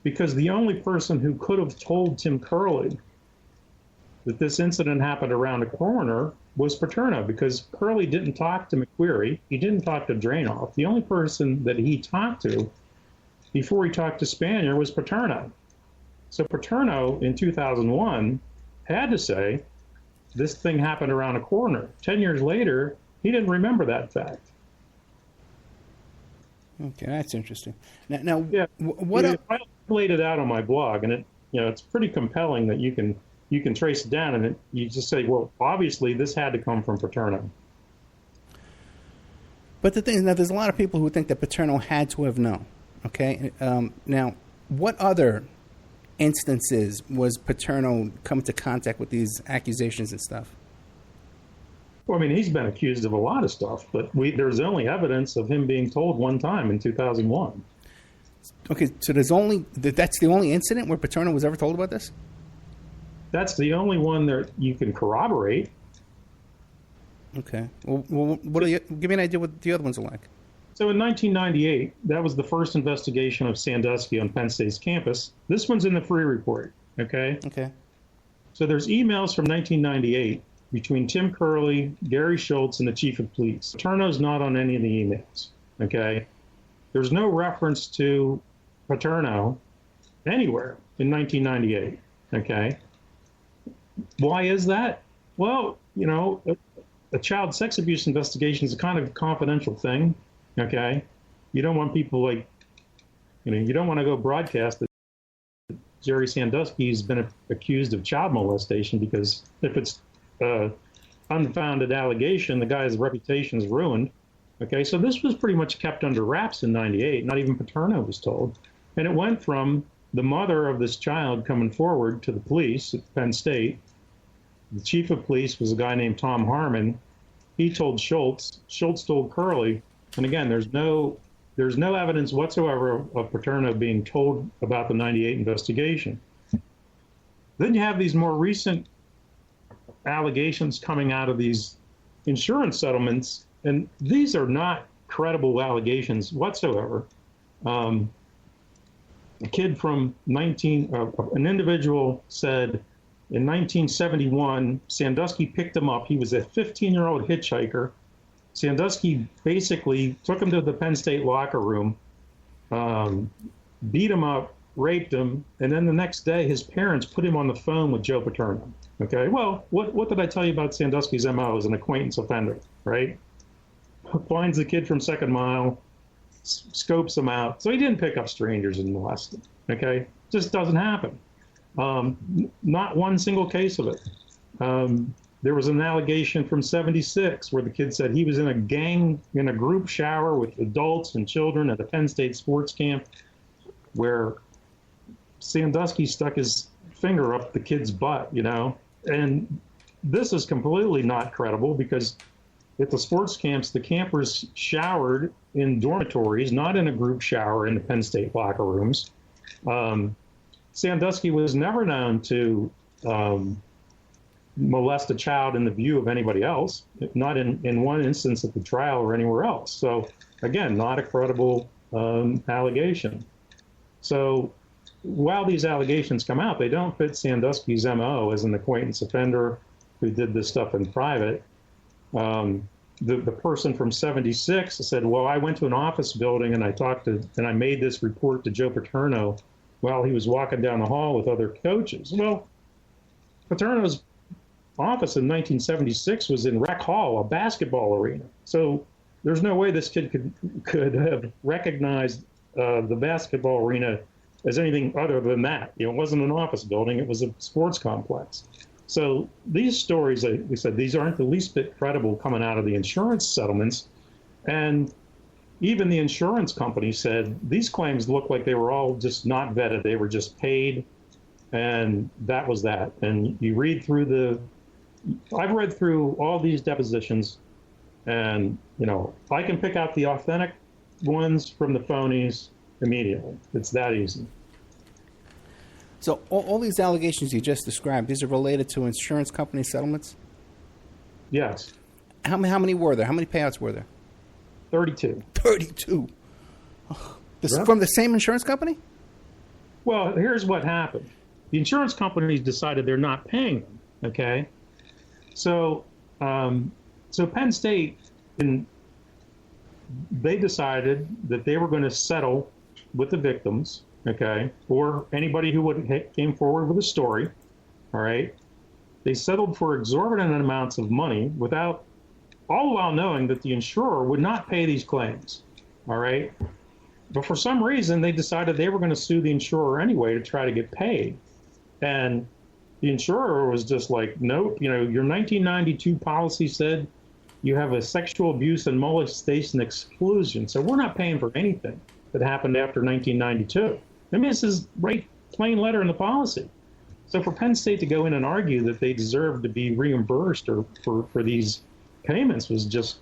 Because the only person who could have told Tim Curley that this incident happened around a corner was Paterno, because Curley didn't talk to McQuarrie. He didn't talk to Drainoff. The only person that he talked to before he talked to Spanier was Paterno. So Paterno in 2001 had to say, this thing happened around a corner. 10 years later, he didn't remember that fact. Okay, that's interesting. Now yeah, what? I laid it out on my blog, and it's pretty compelling that you can trace it down, and you just say, well, obviously this had to come from Paterno. But the thing is, now there's a lot of people who think that Paterno had to have known. Okay, now what other instances was Paterno come into contact with these accusations and stuff? Well, I mean, he's been accused of a lot of stuff, but there's only evidence of him being told one time in 2001. Okay, so that's the only incident where Paterno was ever told about this? That's the only one that you can corroborate. Okay. Well, give me an idea what the other ones are like. So in 1998, that was the first investigation of Sandusky on Penn State's campus. This one's in the free report, okay? Okay. So there's emails from 1998 between Tim Curley, Gary Schultz, and the chief of police. Paterno's not on any of the emails, okay? There's no reference to Paterno anywhere in 1998, okay? Why is that? Well, a child sex abuse investigation is a kind of confidential thing, okay? You don't want people you don't want to go broadcast that Jerry Sandusky's been accused of child molestation, because if it's unfounded allegation, the guy's reputation is ruined, okay? So this was pretty much kept under wraps in 98. Not even Paterno was told. And it went from the mother of this child coming forward to the police at Penn State. The chief of police was a guy named Tom Harmon. He told Schultz. Schultz told Curley. And again, there's no evidence whatsoever of Paterno being told about the 98 investigation. Then you have these more recent allegations coming out of these insurance settlements, and these are not credible allegations whatsoever. A kid from an individual said, in 1971, Sandusky picked him up. He was a 15-year-old hitchhiker. Sandusky basically took him to the Penn State locker room, beat him up, raped him, and then the next day his parents put him on the phone with Joe Paterno. Okay, well, what did I tell you about Sandusky's MO as an acquaintance offender, right? Finds the kid from Second Mile, scopes them out. So he didn't pick up strangers and molest them. Okay, just doesn't happen. Not one single case of it. There was an allegation from '76 where the kid said he was in a group shower with adults and children at a Penn State sports camp, where Sandusky stuck his finger up the kid's butt, and this is completely not credible, because at the sports camps, the campers showered in dormitories, not in a group shower in the Penn State locker rooms. Sandusky was never known to molest a child in the view of anybody else, not in one instance at the trial or anywhere else. So, again, not a credible allegation. So while these allegations come out, they don't fit Sandusky's MO as an acquaintance offender who did this stuff in private. The person from '76 said, well, I went to an office building and I made this report to Joe Paterno while he was walking down the hall with other coaches. Well, Paterno's office in 1976 was in Rec Hall, a basketball arena. So there's no way this kid could have recognized the basketball arena as anything other than that. It wasn't an office building, it was a sports complex. So these stories, we said, these aren't the least bit credible coming out of the insurance settlements. And even the insurance company said these claims look like they were all just not vetted. They were just paid, and that was that. And you read through I've read through all these depositions, and, I can pick out the authentic ones from the phonies immediately. It's that easy. So all these allegations you just described, these are related to insurance company settlements? Yes. How many were there? How many payouts were there? 32. 32. From the same insurance company? Well, here's what happened. The insurance companies decided they're not paying them, okay? So Penn State, they decided that they were going to settle with the victims, okay, or anybody who came forward with a story, all right? They settled for exorbitant amounts of money all while knowing that the insurer would not pay these claims, all right? But for some reason, they decided they were going to sue the insurer anyway to try to get paid. And the insurer was just like, nope, your 1992 policy said you have a sexual abuse and molestation exclusion, so we're not paying for anything that happened after 1992. I mean, this is right plain letter in the policy. So for Penn State to go in and argue that they deserve to be reimbursed or for these payments was just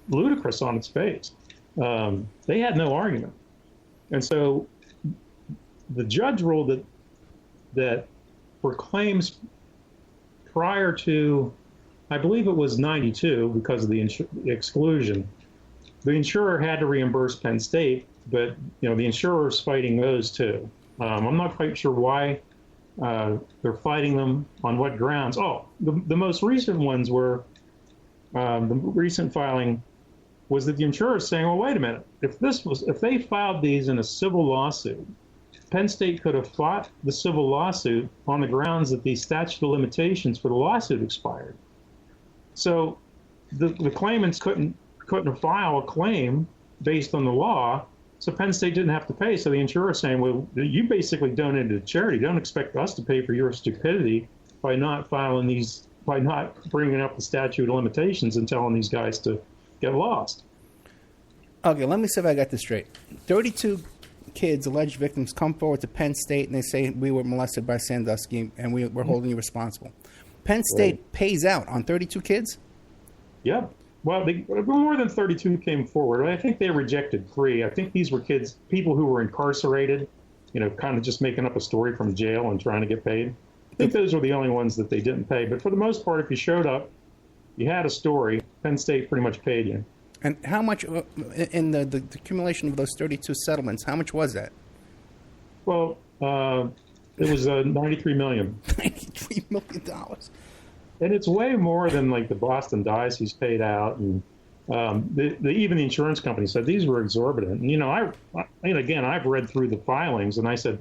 ludicrous on its face. They had no argument. And so the judge ruled that for claims prior to, I believe it was 92 because of the exclusion, the insurer had to reimburse Penn State, but the insurer's fighting those too. I'm not quite sure why they're fighting them, on what grounds. Oh, the most recent ones were, the recent filing was that the insurer is saying, well, wait a minute, if they filed these in a civil lawsuit, Penn State could have fought the civil lawsuit on the grounds that the statute of limitations for the lawsuit expired. So the claimants couldn't file a claim based on the law, so Penn State didn't have to pay. So the insurer is saying, well, you basically donated to charity. Don't expect us to pay for your stupidity by not bringing up the statute of limitations and telling these guys to get lost. Okay, let me see if I got this straight. 32 kids, alleged victims, come forward to Penn State and they say, we were molested by Sandusky and we're holding you responsible. Penn State pays out on 32 kids? Yep. Well, more than 32 came forward. I think they rejected 3. I think these were people who were incarcerated, kind of just making up a story from jail and trying to get paid. I think those were the only ones that they didn't pay. But for the most part, if you showed up, you had a story, Penn State pretty much paid you. And how much, in the accumulation of those 32 settlements, how much was that? Well, it was $93 million. $93 million. And it's way more than like the Boston Diocese paid out, and even the insurance company said these were exorbitant. And again, I've read through the filings, and I said,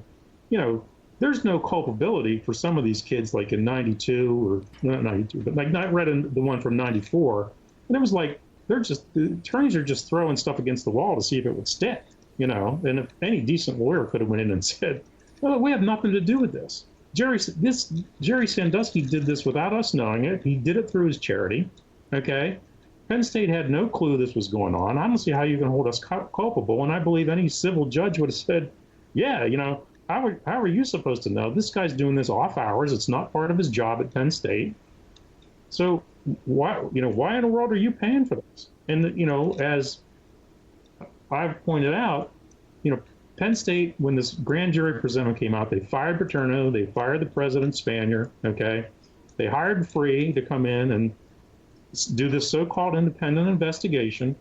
there's no culpability for some of these kids, like in '92 or not '92, but like I read in the one from '94, and it was like the attorneys are just throwing stuff against the wall to see if it would stick, you know. And if any decent lawyer could have went in and said, well, we have nothing to do with this. Jerry Sandusky did this without us knowing it. He did it through his charity, okay? Penn State had no clue this was going on. I don't see how you can hold us culpable. And I believe any civil judge would have said, yeah, you know, how are you supposed to know? This guy's doing this off hours. It's not part of his job at Penn State. So why in the world are you paying for this? And, you know, as I've pointed out, you know, Penn State, when this grand jury presentment came out, they fired Paterno, they fired the president Spanier, okay? They hired Free to come in and do this so-called independent investigation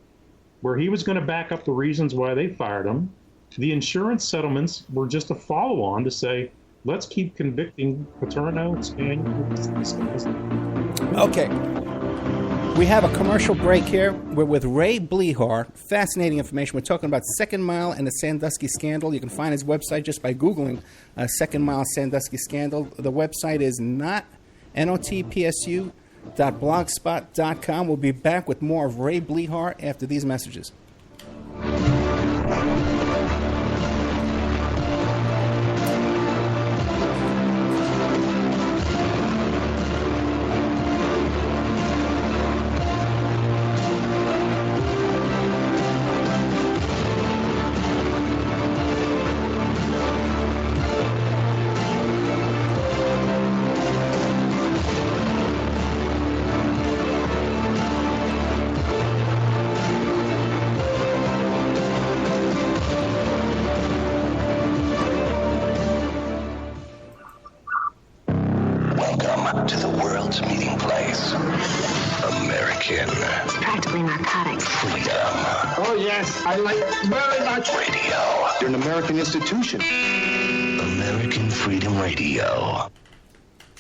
where he was going to back up the reasons why they fired him. The insurance settlements were just a follow-on to say, let's keep convicting Paterno and Spanier. Okay. We have a commercial break here. We're with Ray Blehar. Fascinating information. We're talking about Second Mile and the Sandusky scandal. You can find his website just by Googling Second Mile Sandusky scandal. The website is notpsu.blogspot.com. We'll be back with more of Ray Blehar after these messages. To the world's meeting place. American. It's practically narcotics. Freedom. Oh, yes. I like very much. Radio. You're an American institution. American Freedom Radio.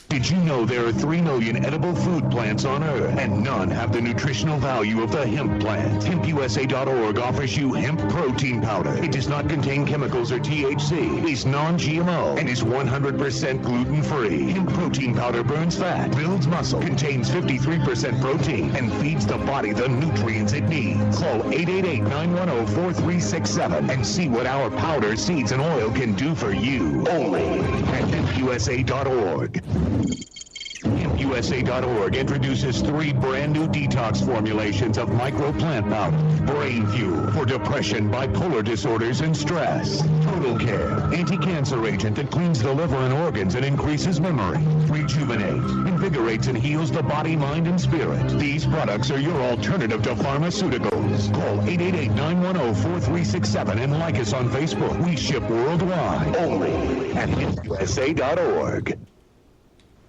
Did you know there are 3 million edible food plants on Earth, and none have the nutritional value of the hemp plant? HempUSA.org offers you hemp protein powder. It does not contain chemicals or THC, is non-GMO, and is 100% gluten-free. Hemp protein powder burns fat, builds muscle, contains 53% protein, and feeds the body the nutrients it needs. Call 888-910-4367 and see what our powder, seeds, and oil can do for you. Only at HempUSA.org. HempUSA.org introduces 3 brand new detox formulations of microplant powder. Brain Fuel for depression, bipolar disorders, and stress. Total Care, anti-cancer agent that cleans the liver and organs and increases memory. Rejuvenate, invigorates and heals the body, mind, and spirit. These products are your alternative to pharmaceuticals. Call 888-910-4367 and like us on Facebook. We ship worldwide. Only at HempUSA.org.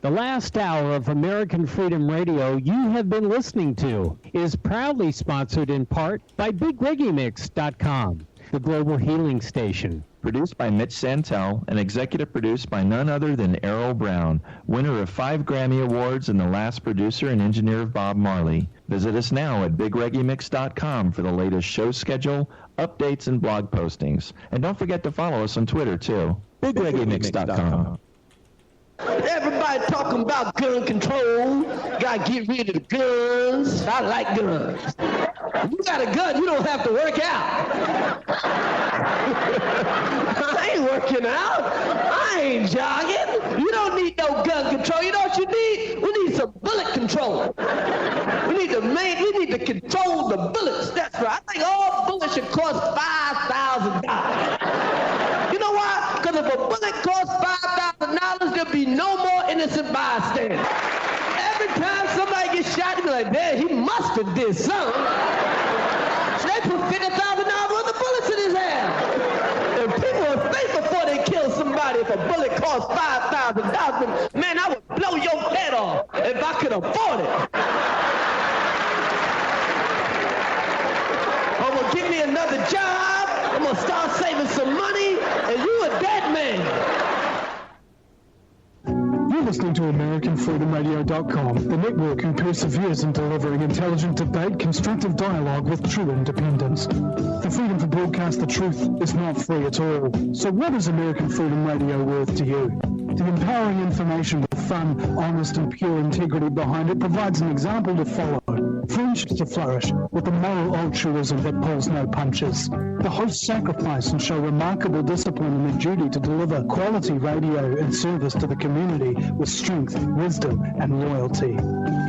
The last hour of American Freedom Radio you have been listening to is proudly sponsored in part by BigReggaeMix.com, the global healing station. Produced by Mitch Santel and executive produced by none other than Errol Brown, winner of 5 Grammy Awards and the last producer and engineer of Bob Marley. Visit us now at BigReggaeMix.com for the latest show schedule, updates, and blog postings. And don't forget to follow us on Twitter, too. BigReggaeMix.com. Everybody talking about gun control. Gotta get rid of the guns. I like guns. If you got a gun, you don't have to work out. I ain't working out. I ain't jogging. You don't need no gun control. You know what you need? We need some bullet control. We need to control the bullets. That's right. I think all bullets should cost $5,000. You know why? Because if a bullet costs $5,000, there'll be no more innocent bystanders. Every time somebody gets shot, they'll be like, man, he must have did something. So they put $50,000 worth of bullets in his hand. And people would think before they kill somebody, if a bullet costs $5,000, man, I would blow your head off if I could afford it. I'm going to give me another job. I'm going to start saving some money, and you a dead man. You're listening to AmericanFreedomRadio.com, the network who perseveres in delivering intelligent debate, constructive dialogue with true independence. The freedom to broadcast the truth is not free at all. So what is American Freedom Radio worth to you? The empowering information with fun, honest, and pure integrity behind it provides an example to follow. friendships to flourish with the moral altruism that pulls no punches. The hosts sacrifice and show remarkable discipline in their duty to deliver quality radio and service to the community with strength, wisdom, and loyalty.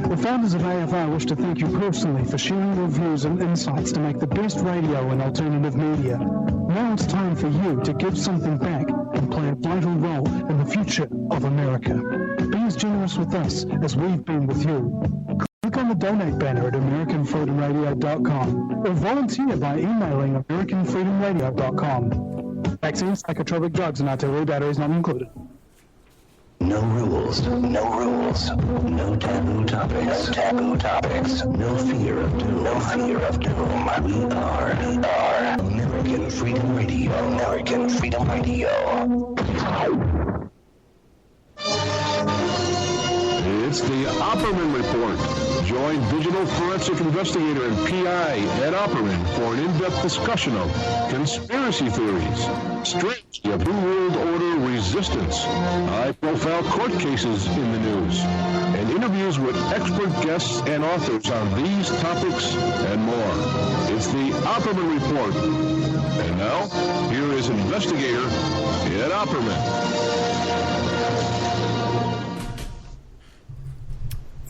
The founders of AFR wish to thank you personally for sharing your views and insights to make the best radio and alternative media. Now it's time for you to give something back and play a vital role in the future of America. Be as generous with us as we've been with you. Click on the donate banner at AmericanFreedomRadio.com or volunteer by emailing AmericanFreedomRadio.com. Vaccines, psychotropic drugs, and artillery batteries not included. No rules, no rules, no taboo topics, no taboo topics, no fear of doom, no fear of doom. We are American Freedom Radio, American Freedom Radio. It's the Opperman Report. Join digital forensic investigator and PI Ed Opperman for an in-depth discussion of conspiracy theories, strategy of New World Order resistance, high-profile court cases in the news, and interviews with expert guests and authors on these topics and more. It's the Opperman Report. And now, here is investigator Ed Opperman.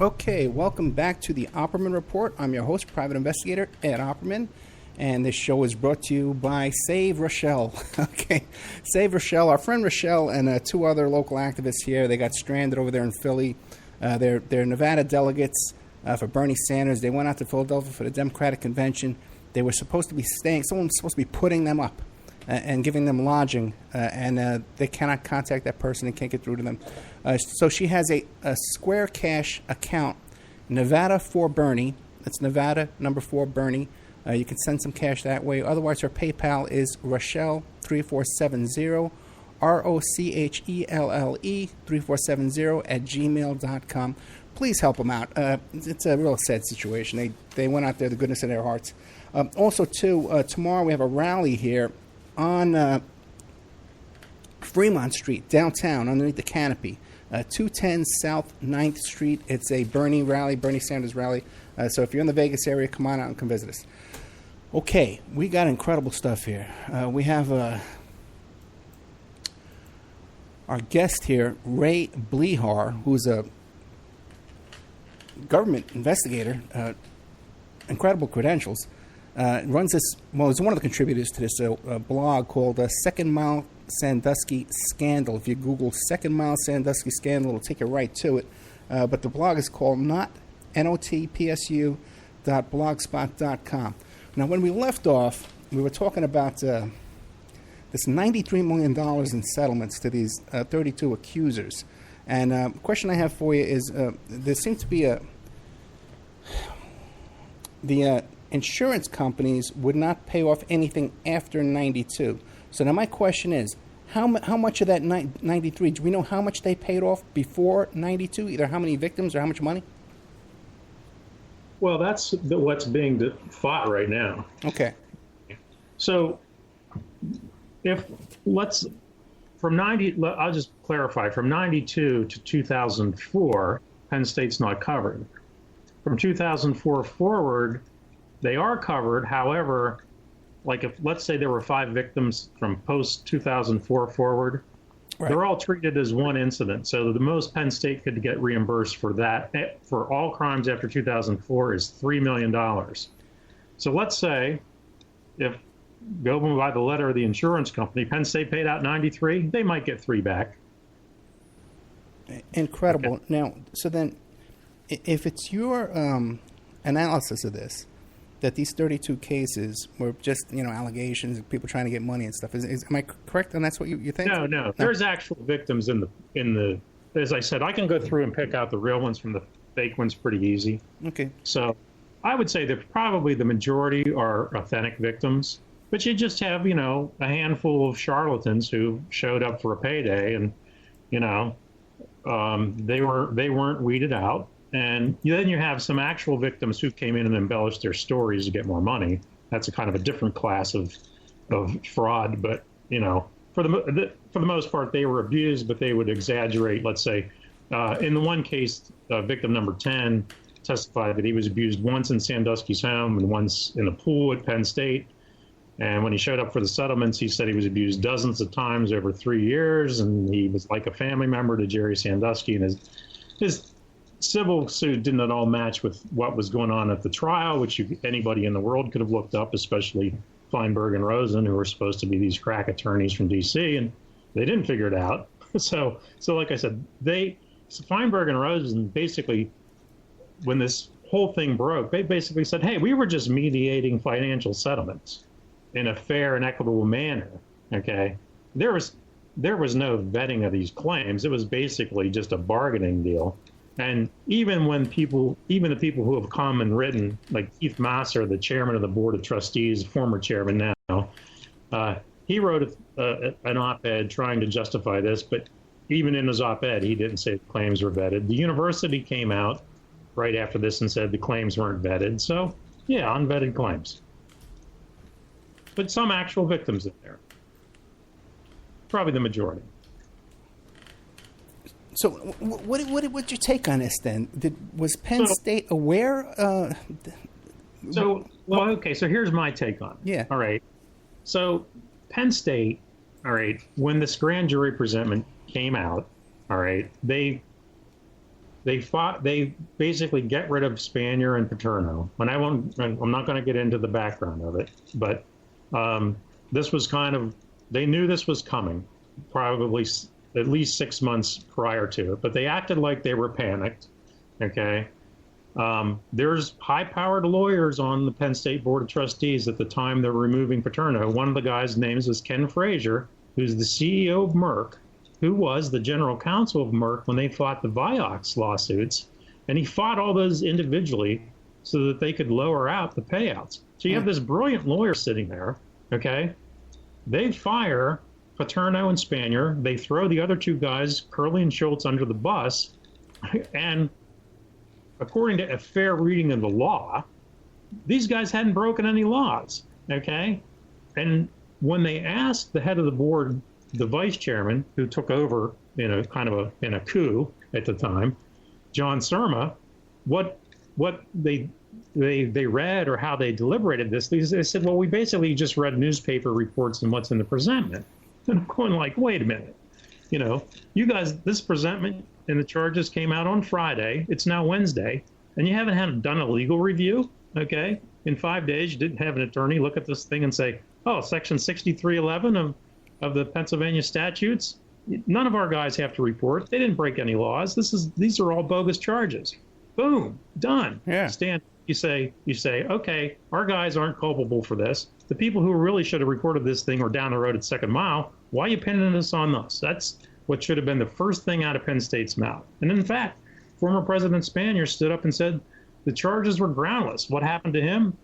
Okay, welcome back to the Opperman Report. I'm your host, private investigator Ed Opperman, and this show is brought to you by Save Rochelle. Okay, Save Rochelle. Our friend Rochelle and two other local activists here, they got stranded over there in Philly. They're Nevada delegates for Bernie Sanders. They went out to Philadelphia for the Democratic Convention. They were supposed to be staying. Someone was supposed to be putting them up and giving them lodging, and they cannot contact that person and can't get through to them. So she has a Square Cash account, Nevada for Bernie. That's Nevada number 4 Bernie. You can send some cash that way. Otherwise, her PayPal is Rochelle3470, ROCHELLE 3470 at gmail.com. Please help them out. It's a real sad situation. They went out there, the goodness of their hearts. Also, too, tomorrow we have a rally here on Fremont Street, downtown, underneath the canopy. 210 South 9th Street. It's a Bernie rally, Bernie Sanders rally. So if you're in the Vegas area, come on out and come visit us. Okay, we got incredible stuff here. We have our guest here, Ray Blehar, who's a government investigator, incredible credentials. Runs this, well, he's one of the contributors to this blog called Second Mile Sandusky Scandal. If you Google Second Mile Sandusky Scandal, it'll take you right to it. But the blog is called notpsu.blogspot.com. Now, when we left off, we were talking about this $93 million in settlements to these 32 accusers. And the question I have for you is, there seems to be the insurance companies would not pay off anything after 92. So now my question is, how much of that 93, do we know how much they paid off before 92? Either how many victims or how much money? Well, that's what's being fought right now. Okay. So I'll just clarify, from 92 to 2004, Penn State's not covered. From 2004 forward, they are covered. However, like if, let's say there were 5 victims from post 2004 forward, right, they're all treated as one incident. So the most Penn State could get reimbursed for that, for all crimes after 2004, is $3 million. So let's say, if going by the letter of the insurance company, Penn State paid out 93, they might get 3 back. Incredible. Okay. Now, so then, if it's your analysis of this, that these 32 cases were just, allegations of people trying to get money and stuff, am I correct? And that's what you think? No. There's actual victims in the. As I said, I can go through and pick out the real ones from the fake ones pretty easy. Okay. So I would say that probably the majority are authentic victims, but you just have, a handful of charlatans who showed up for a payday, and, they weren't weeded out. And then you have some actual victims who came in and embellished their stories to get more money. That's a kind of a different class of fraud. But, for the most part, they were abused, but they would exaggerate. Let's say in the one case, victim number 10, testified that he was abused once in Sandusky's home and once in a pool at Penn State. And when he showed up for the settlements, he said he was abused dozens of times over 3 years, and he was like a family member to Jerry Sandusky. And his civil suit didn't at all match with what was going on at the trial, which anybody in the world could have looked up, especially Feinberg and Rosen, who were supposed to be these crack attorneys from D.C., and they didn't figure it out. So like I said, Feinberg and Rosen basically, when this whole thing broke, they basically said, hey, we were just mediating financial settlements in a fair and equitable manner, okay? There was no vetting of these claims. It was basically just a bargaining deal. And even the people who have come and written, like Keith Masser, the chairman of the Board of Trustees, former chairman now, he wrote an op-ed trying to justify this, but even in his op-ed, he didn't say the claims were vetted. The university came out right after this and said the claims weren't vetted. So, yeah, unvetted claims. But some actual victims in there. Probably the majority. So what's your take on this then? Was Penn State aware? So here's my take on it. Yeah. All right. So Penn State, all right, when this grand jury presentment came out, all right, they basically get rid of Spanier and Paterno. And I'm not going to get into the background of it, but this was they knew this was coming, probably at least 6 months prior to it, but they acted like they were panicked, okay? There's high-powered lawyers on the Penn State Board of Trustees at the time they're removing Paterno. One of the guys' names was Ken Frazier, who's the CEO of Merck, who was the general counsel of Merck when they fought the Vioxx lawsuits, and he fought all those individually so that they could lower out the payouts. So you have this brilliant lawyer sitting there, okay? They fire Paterno and Spanier. They throw the other two guys, Curley and Schultz, under the bus. And according to a fair reading of the law, these guys hadn't broken any laws, okay? And when they asked the head of the board, the vice chairman, who took over in a coup at the time, John Surma, what they read or how they deliberated this, they said, well, we basically just read newspaper reports and what's in the presentment. And I'm going like, wait a minute. You guys, this presentment and the charges came out on Friday. It's now Wednesday. And you haven't done a legal review, okay? In 5 days, you didn't have an attorney look at this thing and say, oh, Section 6311 of the Pennsylvania statutes, none of our guys have to report. They didn't break any laws. These are all bogus charges. Boom, done. Yeah. Stand. You say, okay, our guys aren't culpable for this. The people who really should have reported this thing are down the road at Second Mile. Why are you pinning this on us? That's what should have been the first thing out of Penn State's mouth. And in fact, former President Spanier stood up and said the charges were groundless. What happened to him?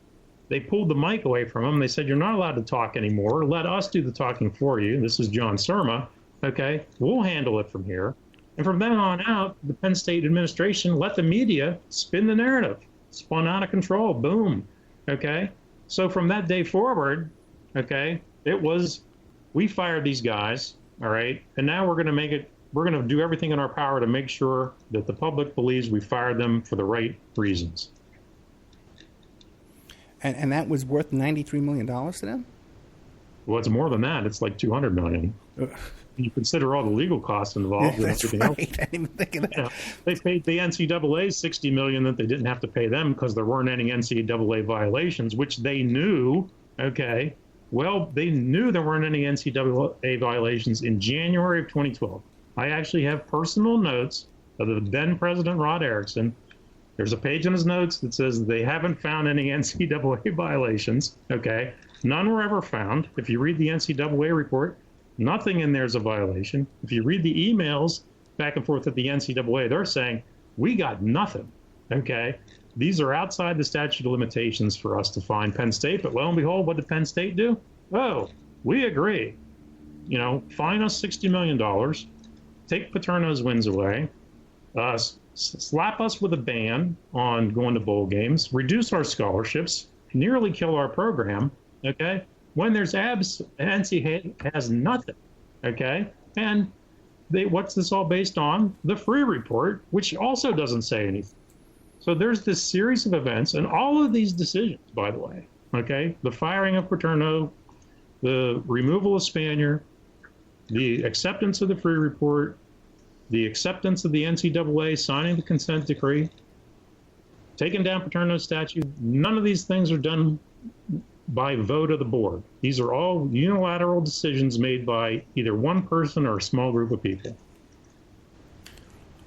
They pulled the mic away from him. They said, you're not allowed to talk anymore. Let us do the talking for you. This is John Surma. Okay, we'll handle it from here. And from then on out, the Penn State administration let the media spin the narrative. Spun out of control. Boom. Okay. So from that day forward, okay, it was, we fired these guys. All right. And now we're going to do everything in our power to make sure that the public believes we fired them for the right reasons. And that was worth $93 million to them? Well, it's more than that. It's like $200 million. You consider all the legal costs involved and everything else. I didn't even think of that. They paid the NCAA $60 million that they didn't have to pay them because there weren't any NCAA violations, which they knew. Okay, well, they knew there weren't any NCAA violations in January of 2012. I actually have personal notes of the then President Rod Erickson. There's a page in his notes that says they haven't found any NCAA violations. Okay, none were ever found. If you read the NCAA report, nothing in there is a violation. If you read the emails back and forth at the NCAA, they're saying, we got nothing, okay? These are outside the statute of limitations for us to fine Penn State, but lo and behold, what did Penn State do? Oh, we agree. Fine us $60 million, take Paterno's wins away, slap us with a ban on going to bowl games, reduce our scholarships, nearly kill our program, okay? When there's NC has nothing, okay? And what's this all based on? The Free Report, which also doesn't say anything. So there's this series of events, and all of these decisions, by the way, okay, the firing of Paterno, the removal of Spanier, the acceptance of the free report, the acceptance of the NCAA signing the consent decree, taking down Paterno's statue, none of these things are done by vote of the board. These are all unilateral decisions made by either one person or a small group of people.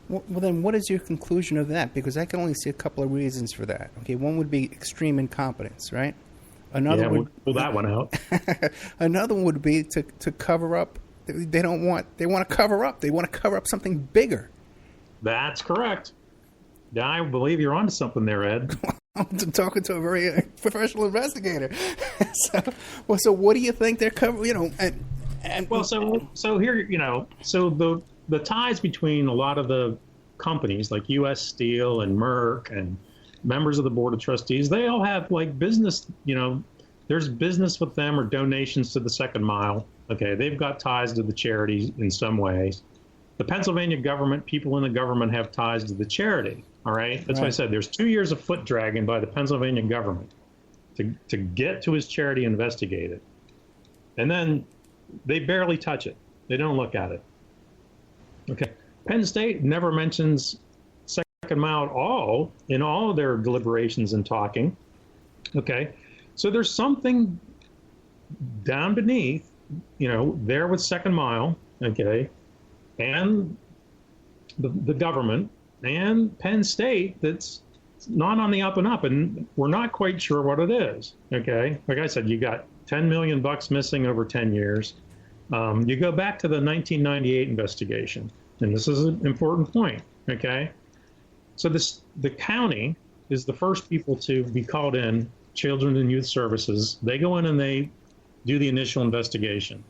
Well, then what is your conclusion of that? Because I can only see a couple of reasons for that. Okay, one would be extreme incompetence, right? Another we'll pull that one out. Another one would be to cover up. They want to cover up. They want to cover up something bigger. That's correct. I believe you're onto something there, Ed. I'm talking to a very professional investigator. So what do you think they're covering? So here, so the ties between a lot of the companies like U.S. Steel and Merck and members of the board of trustees, they all have like business. There's business with them or donations to the Second Mile. Okay, they've got ties to the charities in some ways. The Pennsylvania government, people in the government have ties to the charity. All right, that's why I said there's 2 years of foot dragging by the Pennsylvania government to get to his charity investigated, and then they barely touch it. They don't look at it. Okay, Penn State never mentions Second Mile at all in all of their deliberations and talking. Okay, so there's something down beneath, there with Second Mile. Okay, and the government and Penn State that's not on the up and up, and we're not quite sure what it is. Okay, like I said, you got $10 million missing over 10 years. You go back to the 1998 investigation, and this is an important point. Okay, so the county is the first people to be called in. Children and Youth Services, they go in and they do the initial investigation,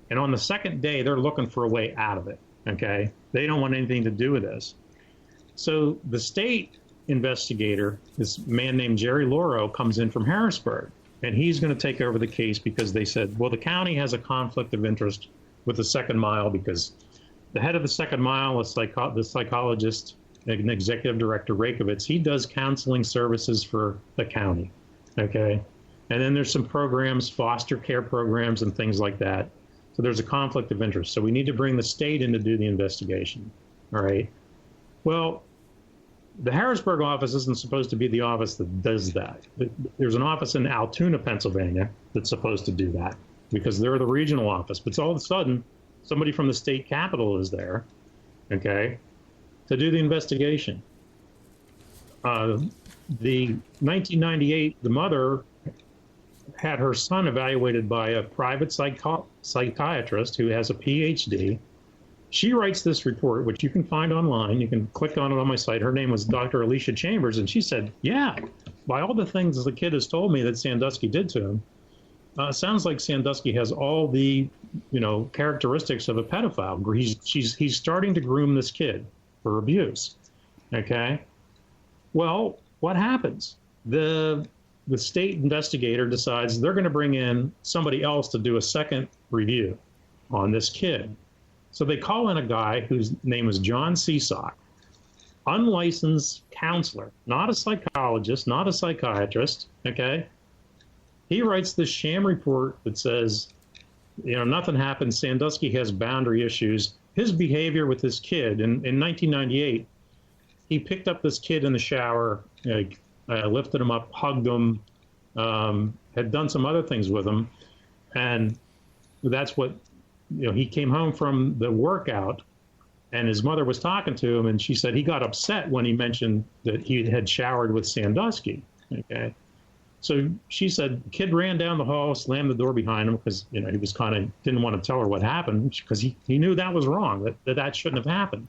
and on the second day they're looking for a way out of it. Okay, they don't want anything to do with this. So the state investigator, this man named Jerry Loro, comes in from Harrisburg, and he's going to take over the case because they said, well, the county has a conflict of interest with the Second Mile because the head of the Second Mile, the psychologist and executive director, Rakovitz, he does counseling services for the county. Okay, and then there's some programs, foster care programs and things like that. So there's a conflict of interest. So we need to bring the state in to do the investigation. All right. Well, the Harrisburg office isn't supposed to be the office that does that. There's an office in Altoona, Pennsylvania, that's supposed to do that because they're the regional office. But all of a sudden, somebody from the state capital is there, okay, to do the investigation. The 1998, the mother had her son evaluated by a private psychiatrist who has a PhD. She writes this report, which you can find online. You can click on it on my site. Her name was Dr. Alicia Chambers, and she said, yeah, by all the things the kid has told me that Sandusky did to him, sounds like Sandusky has all the, characteristics of a pedophile. He's starting to groom this kid for abuse. Okay? Well, what happens? The state investigator decides they're going to bring in somebody else to do a second review on this kid. So they call in a guy whose name is John Seasock, unlicensed counselor, not a psychologist, not a psychiatrist, okay? He writes this sham report that says, nothing happened. Sandusky has boundary issues. His behavior with this kid, in 1998, he picked up this kid in the shower, lifted him up, hugged him, had done some other things with him, and that's what, he came home from the workout, and his mother was talking to him, and she said he got upset when he mentioned that he had showered with Sandusky. Okay, so she said the kid ran down the hall, slammed the door behind him because he was didn't want to tell her what happened because he knew that was wrong, that shouldn't have happened.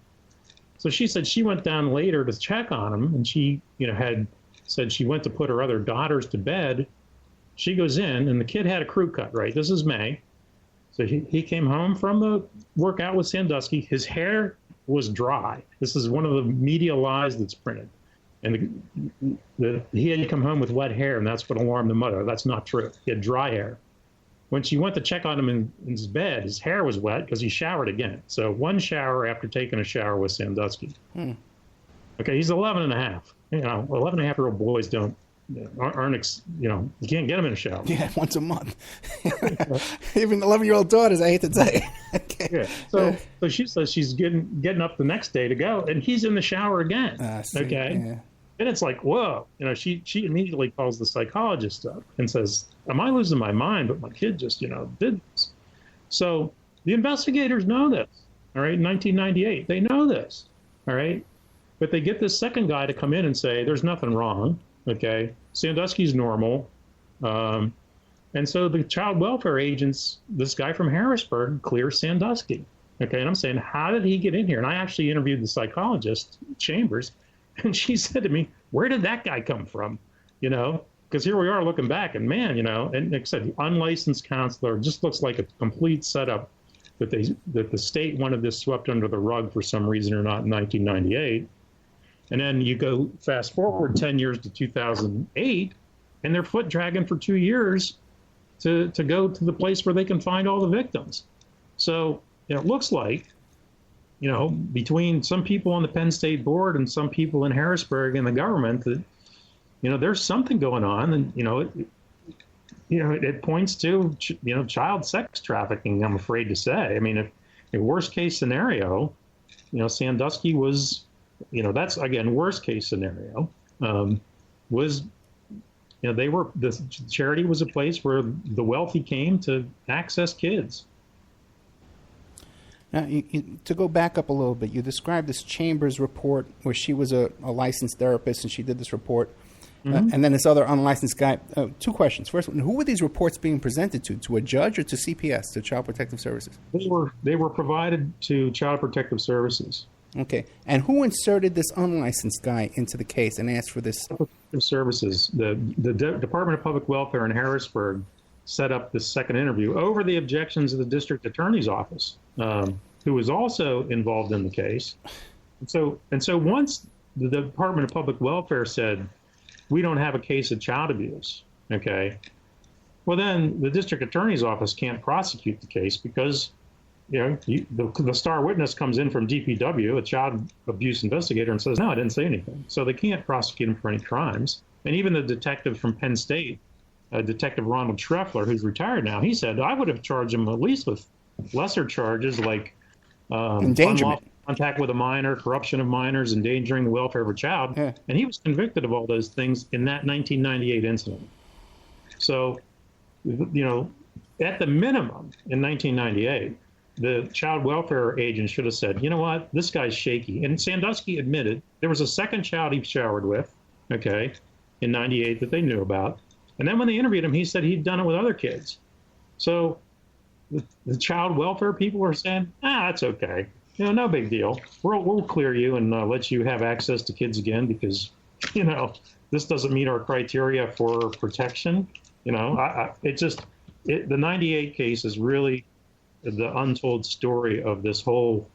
So she said she went down later to check on him, and she had said she went to put her other daughters to bed. She goes in, and the kid had a crew cut. Right, this is May. So he came home from the workout with Sandusky. His hair was dry. This is one of the media lies that's printed. And he had come home with wet hair, and that's what alarmed the mother. That's not true. He had dry hair. When she went to check on him in his bed, his hair was wet because he showered again. So one shower after taking a shower with Sandusky. Okay, he's 11 and a half. 11 and a half-year-old boys aren't, you can't get them in a shower. Yeah, once a month. Even 11-year-old daughters, I hate to tell you. Okay. Yeah. So she says she's getting up the next day to go, and he's in the shower again. Okay. Yeah. And it's like, whoa. She immediately calls the psychologist up and says, am I losing my mind? But my kid just, did this. So the investigators know this. All right. In 1998, they know this. All right. But they get this second guy to come in and say, there's nothing wrong. Okay. Sandusky's normal. And so the child welfare agents, this guy from Harrisburg, clears Sandusky. Okay. And I'm saying, how did he get in here? And I actually interviewed the psychologist, Chambers, and she said to me, where did that guy come from? Because here we are looking back, and man, and like I said, the unlicensed counselor just looks like a complete setup that the state wanted this swept under the rug for some reason or not in 1998. And then you go fast forward 10 years to 2008, and they're foot dragging for 2 years to go to the place where they can find all the victims. So it looks like, between some people on the Penn State board and some people in Harrisburg and the government, that, there's something going on, and, it points to, child sex trafficking, I'm afraid to say. I mean, if worst case scenario, Sandusky was, that's, again, worst case scenario, was, the charity was a place where the wealthy came to access kids. Now, to go back up a little bit, you described this Chambers report where she was a licensed therapist and she did this report. Mm-hmm. And then this other unlicensed guy. Two questions. First, who were these reports being presented to? To a judge or to CPS, to Child Protective Services? They were provided to Child Protective Services. Okay. And who inserted this unlicensed guy into the case and asked for this? Protective Services. The Department of Public Welfare in Harrisburg set up this second interview over the objections of the district attorney's office, who was also involved in the case. And so once the Department of Public Welfare said, we don't have a case of child abuse, okay, well, then the district attorney's office can't prosecute the case because, the star witness comes in from DPW, a child abuse investigator, and says, no, I didn't say anything. So they can't prosecute him for any crimes. And even the detective from Penn State, Detective Ronald Schreffler, who's retired now, he said, I would have charged him at least with lesser charges like endangerment, contact with a minor, corruption of minors, endangering the welfare of a child. Yeah. And he was convicted of all those things in that 1998 incident. So, at the minimum in 1998, the child welfare agent should have said, you know what, this guy's shaky. And Sandusky admitted there was a second child he showered with, okay, in 98 that they knew about. And then when they interviewed him, he said he'd done it with other kids. So the child welfare people were saying, that's okay. No big deal. We'll clear you and let you have access to kids again because, this doesn't meet our criteria for protection. The 98 case is really the untold story of this whole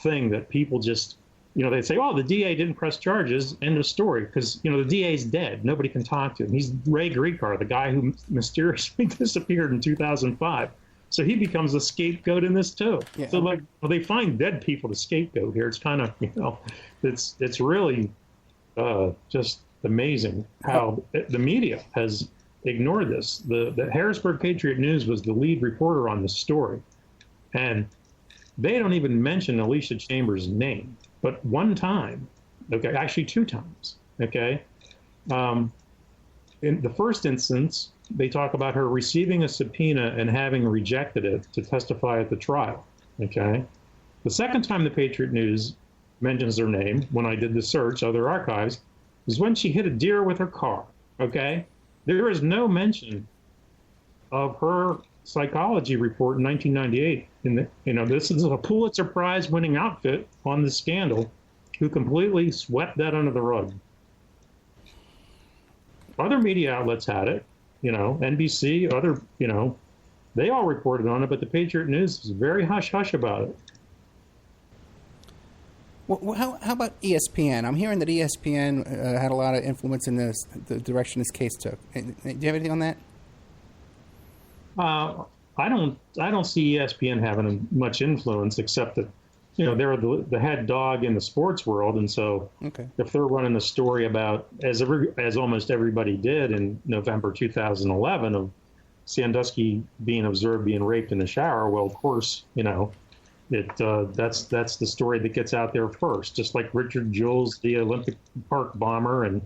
thing that people just, they say, oh, the DA didn't press charges, end of story, because, the DA's dead. Nobody can talk to him. He's Ray Griecar, the guy who mysteriously disappeared in 2005. So he becomes a scapegoat in this, too. Yeah. So, they find dead people to scapegoat here. It's kind of, it's really just amazing how the media has ignored this. The Harrisburg Patriot News was the lead reporter on this story. And they don't even mention Alicia Chambers' name. But one time, okay, actually two times, okay, in the first instance, they talk about her receiving a subpoena and having rejected it to testify at the trial, okay? The second time the Patriot News mentions her name, when I did the search, other archives, is when she hit a deer with her car, okay? There is no mention of her psychology report in 1998. This is a Pulitzer Prize winning outfit on the scandal who completely swept that under the rug. Other media outlets had it, NBC, other, they all reported on it, but the Patriot News is very hush-hush about it. Well, how about ESPN? I'm hearing that ESPN had a lot of influence in the direction this case took. Do you have anything on that? I don't see ESPN having much influence, except that they're the head dog in the sports world, and so if they're running a story about, as almost everybody did in November 2011, of Sandusky being observed being raped in the shower, well, of course, that's the story that gets out there first. Just like Richard Jewell's the Olympic Park bomber, and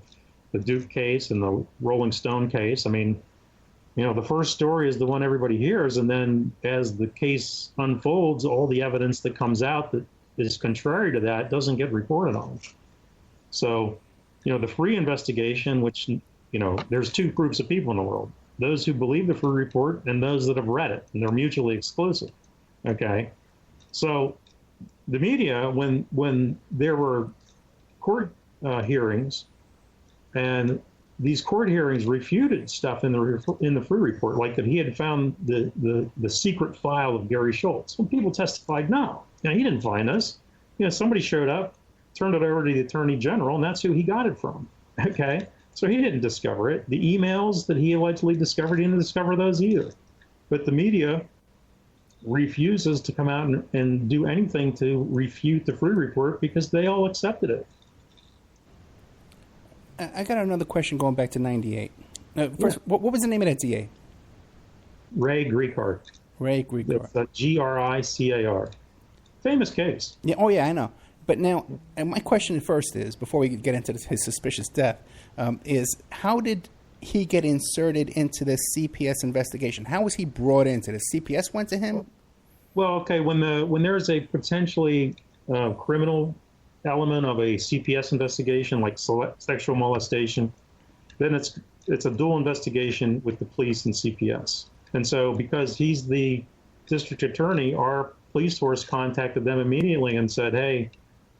the Duke case, and the Rolling Stone case. I mean, the first story is the one everybody hears, and then as the case unfolds, all the evidence that comes out that is contrary to that doesn't get reported on. So, the free investigation, which, there's two groups of people in the world: those who believe the free report and those that have read it, and they're mutually exclusive. Okay, so the media, when there were court hearings, and these court hearings refuted stuff in the free report, like that he had found the secret file of Gary Schultz. Well, people testified, no, he didn't find this. Somebody showed up, turned it over to the Attorney General, and that's who he got it from. Okay, so he didn't discover it. The emails that he allegedly discovered, he didn't discover those either. But the media refuses to come out and do anything to refute the free report because they all accepted it. I got another question going back to 98. First, what was the name of that DA? Ray Gricar. Ray Gricar. It's Gricar. Famous case. Yeah. Oh, yeah, I know. But now, and my question first is, before we get into his suspicious death, is how did he get inserted into the CPS investigation? How was he brought into this? CPS went to him? Well, okay, when there's a potentially criminal element of a CPS investigation, like sexual molestation, then it's a dual investigation with the police and CPS. And so because he's the district attorney, our police force contacted them immediately and said, hey,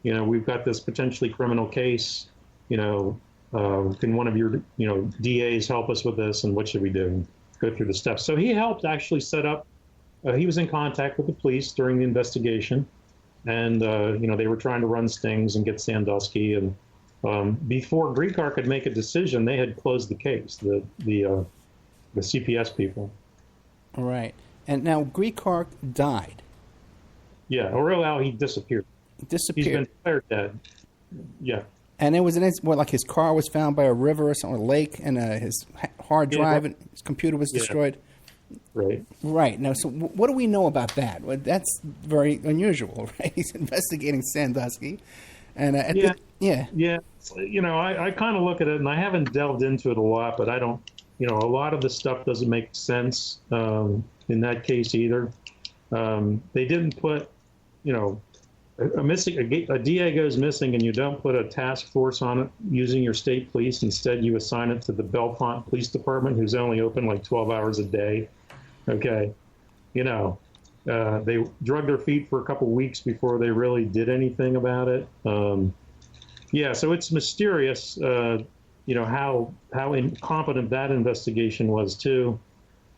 we've got this potentially criminal case, can one of your, DAs help us with this, and what should we do? Go through the steps. So he helped actually set up, he was in contact with the police during the investigation. And, they were trying to run stings and get Sandusky. And before Gricar could make a decision, they had closed the case, the CPS people. All right. And now Gricar died. Yeah, or he disappeared. He's been declared dead. Yeah. And there was like his car was found by a river or something, a lake, and his hard drive and his computer was destroyed. Right. Right. Now, so what do we know about that? Well, that's very unusual, right? He's investigating Sandusky. And I kind of look at it, and I haven't delved into it a lot, but I don't, a lot of the stuff doesn't make sense in that case either. They didn't put, a DA goes missing and you don't put a task force on it using your state police. Instead, you assign it to the Bellefonte Police Department, who's only open like 12 hours a day. Okay. They drug their feet for a couple weeks before they really did anything about it. So it's mysterious, how incompetent that investigation was too.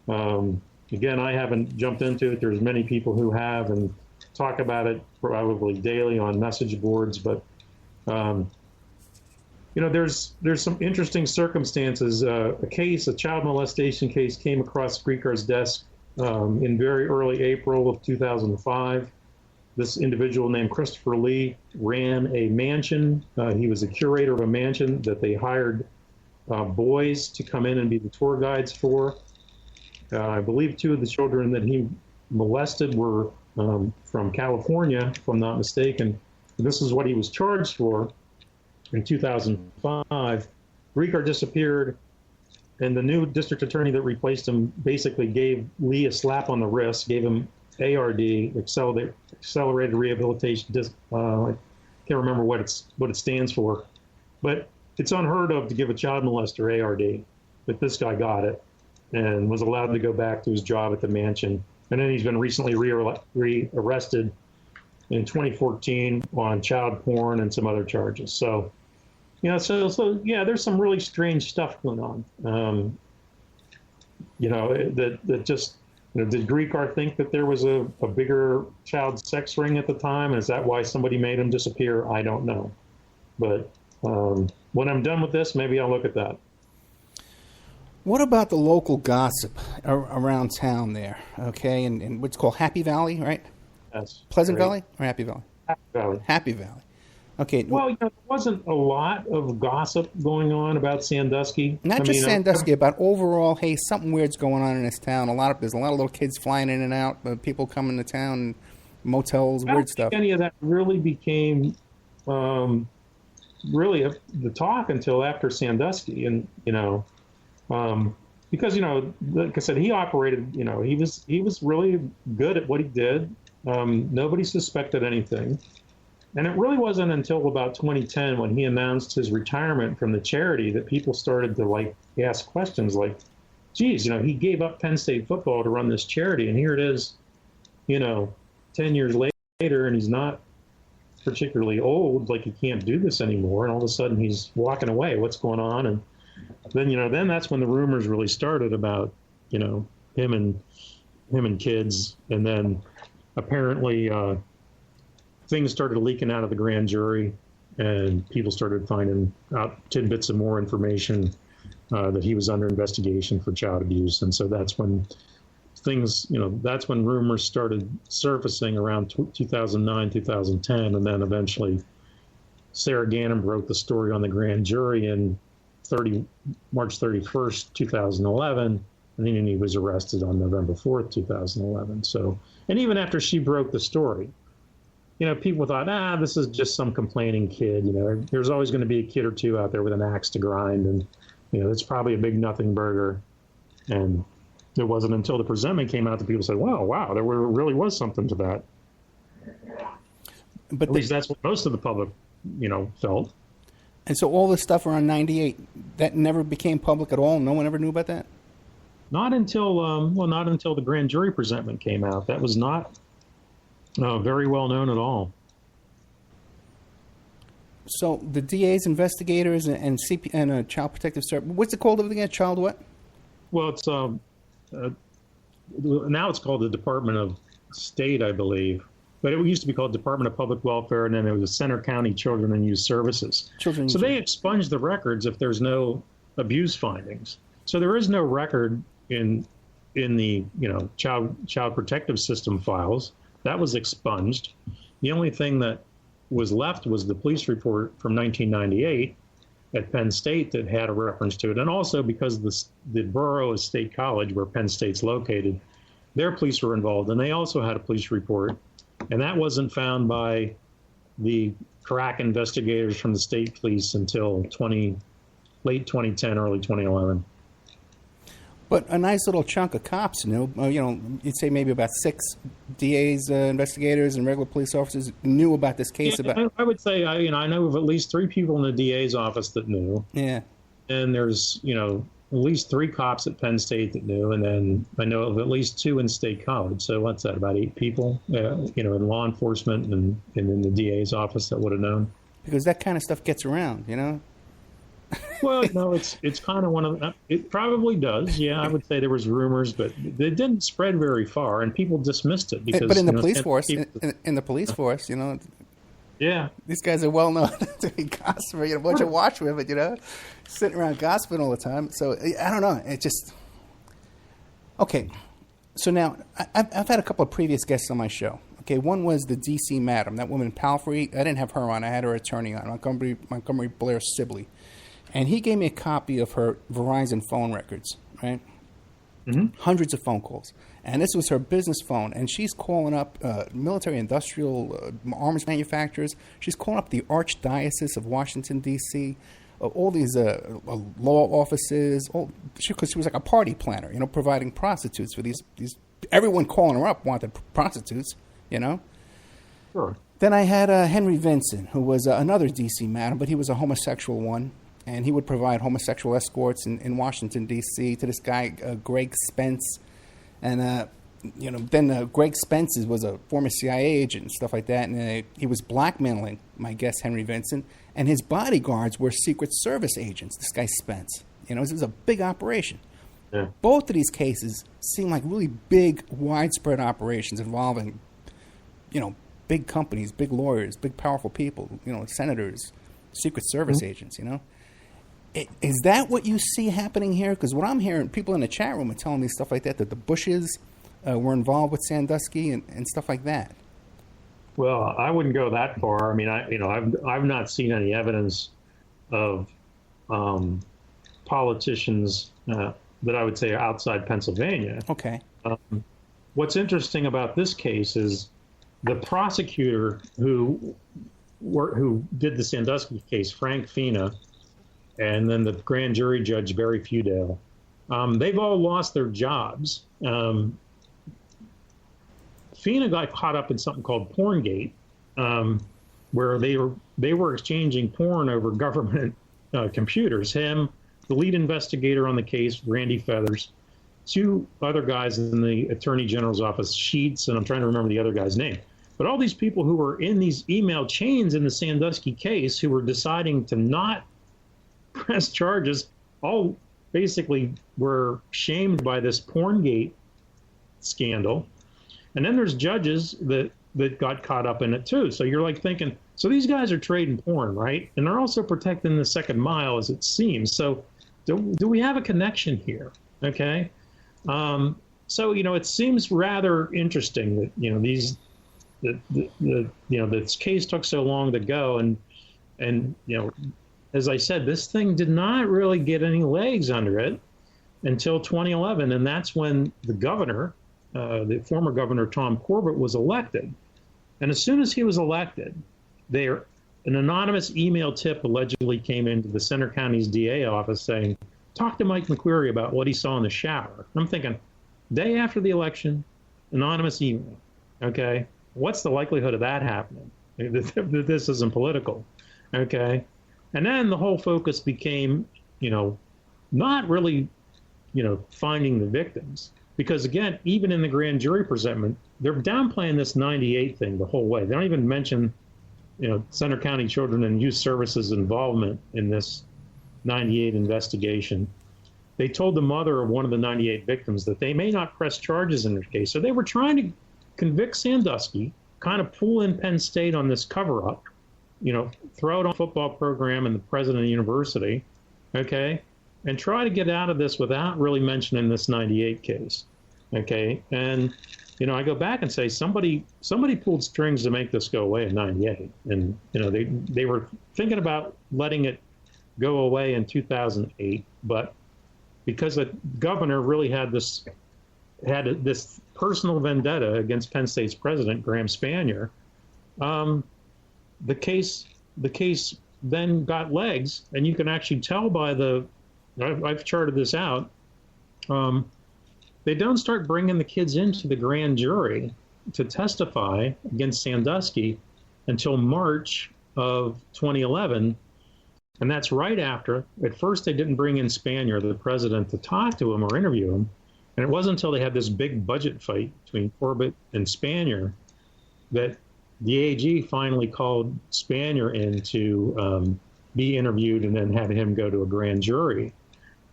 Again, I haven't jumped into it. There's many people who have and talk about it probably daily on message boards, but there's some interesting circumstances. A child molestation case came across Gricar's desk in very early April of 2005. This individual named Christopher Lee ran a mansion. He was a curator of a mansion that they hired boys to come in and be the tour guides for. I believe two of the children that he molested were from California, if I'm not mistaken. This is what he was charged for in 2005. Gricar disappeared, and the new district attorney that replaced him basically gave Lee a slap on the wrist, gave him ARD, accelerated rehabilitation. I can't remember what it stands for, but it's unheard of to give a child molester ARD. But this guy got it and was allowed to go back to his job at the mansion. And then he's been recently re-arrested in 2014 on child porn and some other charges. So, there's some really strange stuff going on. That just, did Gricar think that there was a bigger child sex ring at the time? Is that why somebody made him disappear? I don't know. But when I'm done with this, maybe I'll look at that. What about the local gossip around town there? Okay, and what's called Happy Valley, right? Yes. Pleasant Valley or Happy Valley? Happy Valley. Okay. Well, there wasn't a lot of gossip going on about Sandusky. Not just Sandusky, about overall, hey, something weird's going on in this town. There's a lot of little kids flying in and out, people coming to town, motels, weird stuff. Any of that really became really the talk until after Sandusky, and because like I said, he operated. He was really good at what he did. Nobody suspected anything. And it really wasn't until about 2010 when he announced his retirement from the charity that people started to ask questions like, geez, he gave up Penn State football to run this charity. And here it is, 10 years later, and he's not particularly old, he can't do this anymore. And all of a sudden he's walking away. What's going on? And then, then that's when the rumors really started about, him and kids. And then apparently, things started leaking out of the grand jury, and people started finding out tidbits of more information that he was under investigation for child abuse. And so that's when that's when rumors started surfacing around 2009, 2010. And then eventually Sarah Gannon broke the story on the grand jury in March 31st, 2011. And then he was arrested on November 4th, 2011. So, and even after she broke the story, people thought, this is just some complaining kid. There's always going to be a kid or two out there with an axe to grind, and it's probably a big nothing burger. And it wasn't until the presentment came out that people said, wow, there really was something to that. But at least that's what most of the public, felt. And so all this stuff around 98, that never became public at all? No one ever knew about that? Not until the grand jury presentment came out. That was not very well known at all. So the DA's investigators and Child Protective Service, what's it called over again? Child what? Well, it's now it's called the Department of State, I believe. But it used to be called Department of Public Welfare, and then it was the Center County Children and Youth Services. So they expunge the records if there's no abuse findings. So there is no record in the child protective system files. That was expunged. The only thing that was left was the police report from 1998 at Penn State that had a reference to it. And also because the borough of State College, where Penn State's located, their police were involved, and they also had a police report. And that wasn't found by the crack investigators from the state police until late 2010, early 2011. But a nice little chunk of cops knew. You'd say maybe about 6 DAs, investigators, and regular police officers knew about this case. I would say I know of at least 3 people in the DA's office that knew. Yeah. And there's at least 3 cops at Penn State that knew, and then I know of at least 2 in State College. So what's that? About 8 people, in law enforcement and in the DA's office that would have known. Because that kind of stuff gets around, Well, it's kind of one of it probably does. Yeah, I would say there was rumors, but it didn't spread very far, and people dismissed it because. But in the police force, in the police force, yeah, these guys are well known to be gossiping. A bunch of watchwomen, sitting around gossiping all the time. So I don't know. It just okay. So now I've had a couple of previous guests on my show. Okay, one was the D.C. madam, that woman Palfrey. I didn't have her on. I had her attorney on, Montgomery Blair Sibley. And he gave me a copy of her Verizon phone records, right? Mm-hmm. Hundreds of phone calls. And this was her business phone. And she's calling up military, industrial, arms manufacturers. She's calling up the Archdiocese of Washington, D.C., all these law offices. Because she was like a party planner, providing prostitutes for these. Everyone calling her up wanted prostitutes, Sure. Then I had Henry Vincent, who was another D.C. madam, but he was a homosexual one. And he would provide homosexual escorts in Washington, D.C. to this guy, Greg Spence. And, then Greg Spence was a former CIA agent and stuff like that. And he was blackmailing my guest, Henry Vincent. And his bodyguards were Secret Service agents, this guy Spence. It was a big operation. Yeah. Both of these cases seem like really big, widespread operations involving, big companies, big lawyers, big powerful people, senators, Secret Service agents, Is that what you see happening here? Because what I'm hearing, people in the chat room are telling me stuff like that the Bushes were involved with Sandusky and stuff like that. Well, I wouldn't go that far. I mean, I've not seen any evidence of politicians that I would say are outside Pennsylvania. Okay. What's interesting about this case is the prosecutor who did the Sandusky case, Frank Fina, and then the grand jury judge, Barry Feudale. They've all lost their jobs. Fina got caught up in something called Porngate, where they were exchanging porn over government computers. Him, the lead investigator on the case, Randy Feathers, two other guys in the Attorney General's office, Sheets, and I'm trying to remember the other guy's name. But all these people who were in these email chains in the Sandusky case who were deciding to not press charges, all basically were shamed by this Porngate scandal. And then there's judges that got caught up in it too. So you're like thinking, so these guys are trading porn, right? And they're also protecting the second mile, as it seems. So do we have a connection here? Okay. So, it seems rather interesting that, this case took so long to go. And as I said, this thing did not really get any legs under it until 2011. And that's when the governor, the former governor, Tom Corbett, was elected. And as soon as he was elected, an anonymous email tip allegedly came into the Center County's DA office saying, talk to Mike McQueary about what he saw in the shower. I'm thinking, day after the election, anonymous email. Okay, what's the likelihood of that happening? This isn't political. Okay, and then the whole focus became, not really, finding the victims. Because again, even in the grand jury presentment, they're downplaying this 98 thing the whole way. They don't even mention, Center County Children and Youth Services involvement in this 98 investigation. They told the mother of one of the 98 victims that they may not press charges in their case. So they were trying to convict Sandusky, kind of pull in Penn State on this cover-up, throw it on a football program and the president of the university, okay, and try to get out of this without really mentioning this 98 case, okay? And, I go back and say somebody pulled strings to make this go away in 98. And, they were thinking about letting it go away in 2008, but because the governor really had this personal vendetta against Penn State's president, Graham Spanier, the case then got legs, and you can actually tell by I've charted this out. They don't start bringing the kids into the grand jury to testify against Sandusky until March of 2011. And that's right after, at first they didn't bring in Spanier, the president, to talk to him or interview him. And it wasn't until they had this big budget fight between Corbett and Spanier that the AG finally called Spanier in to be interviewed and then had him go to a grand jury.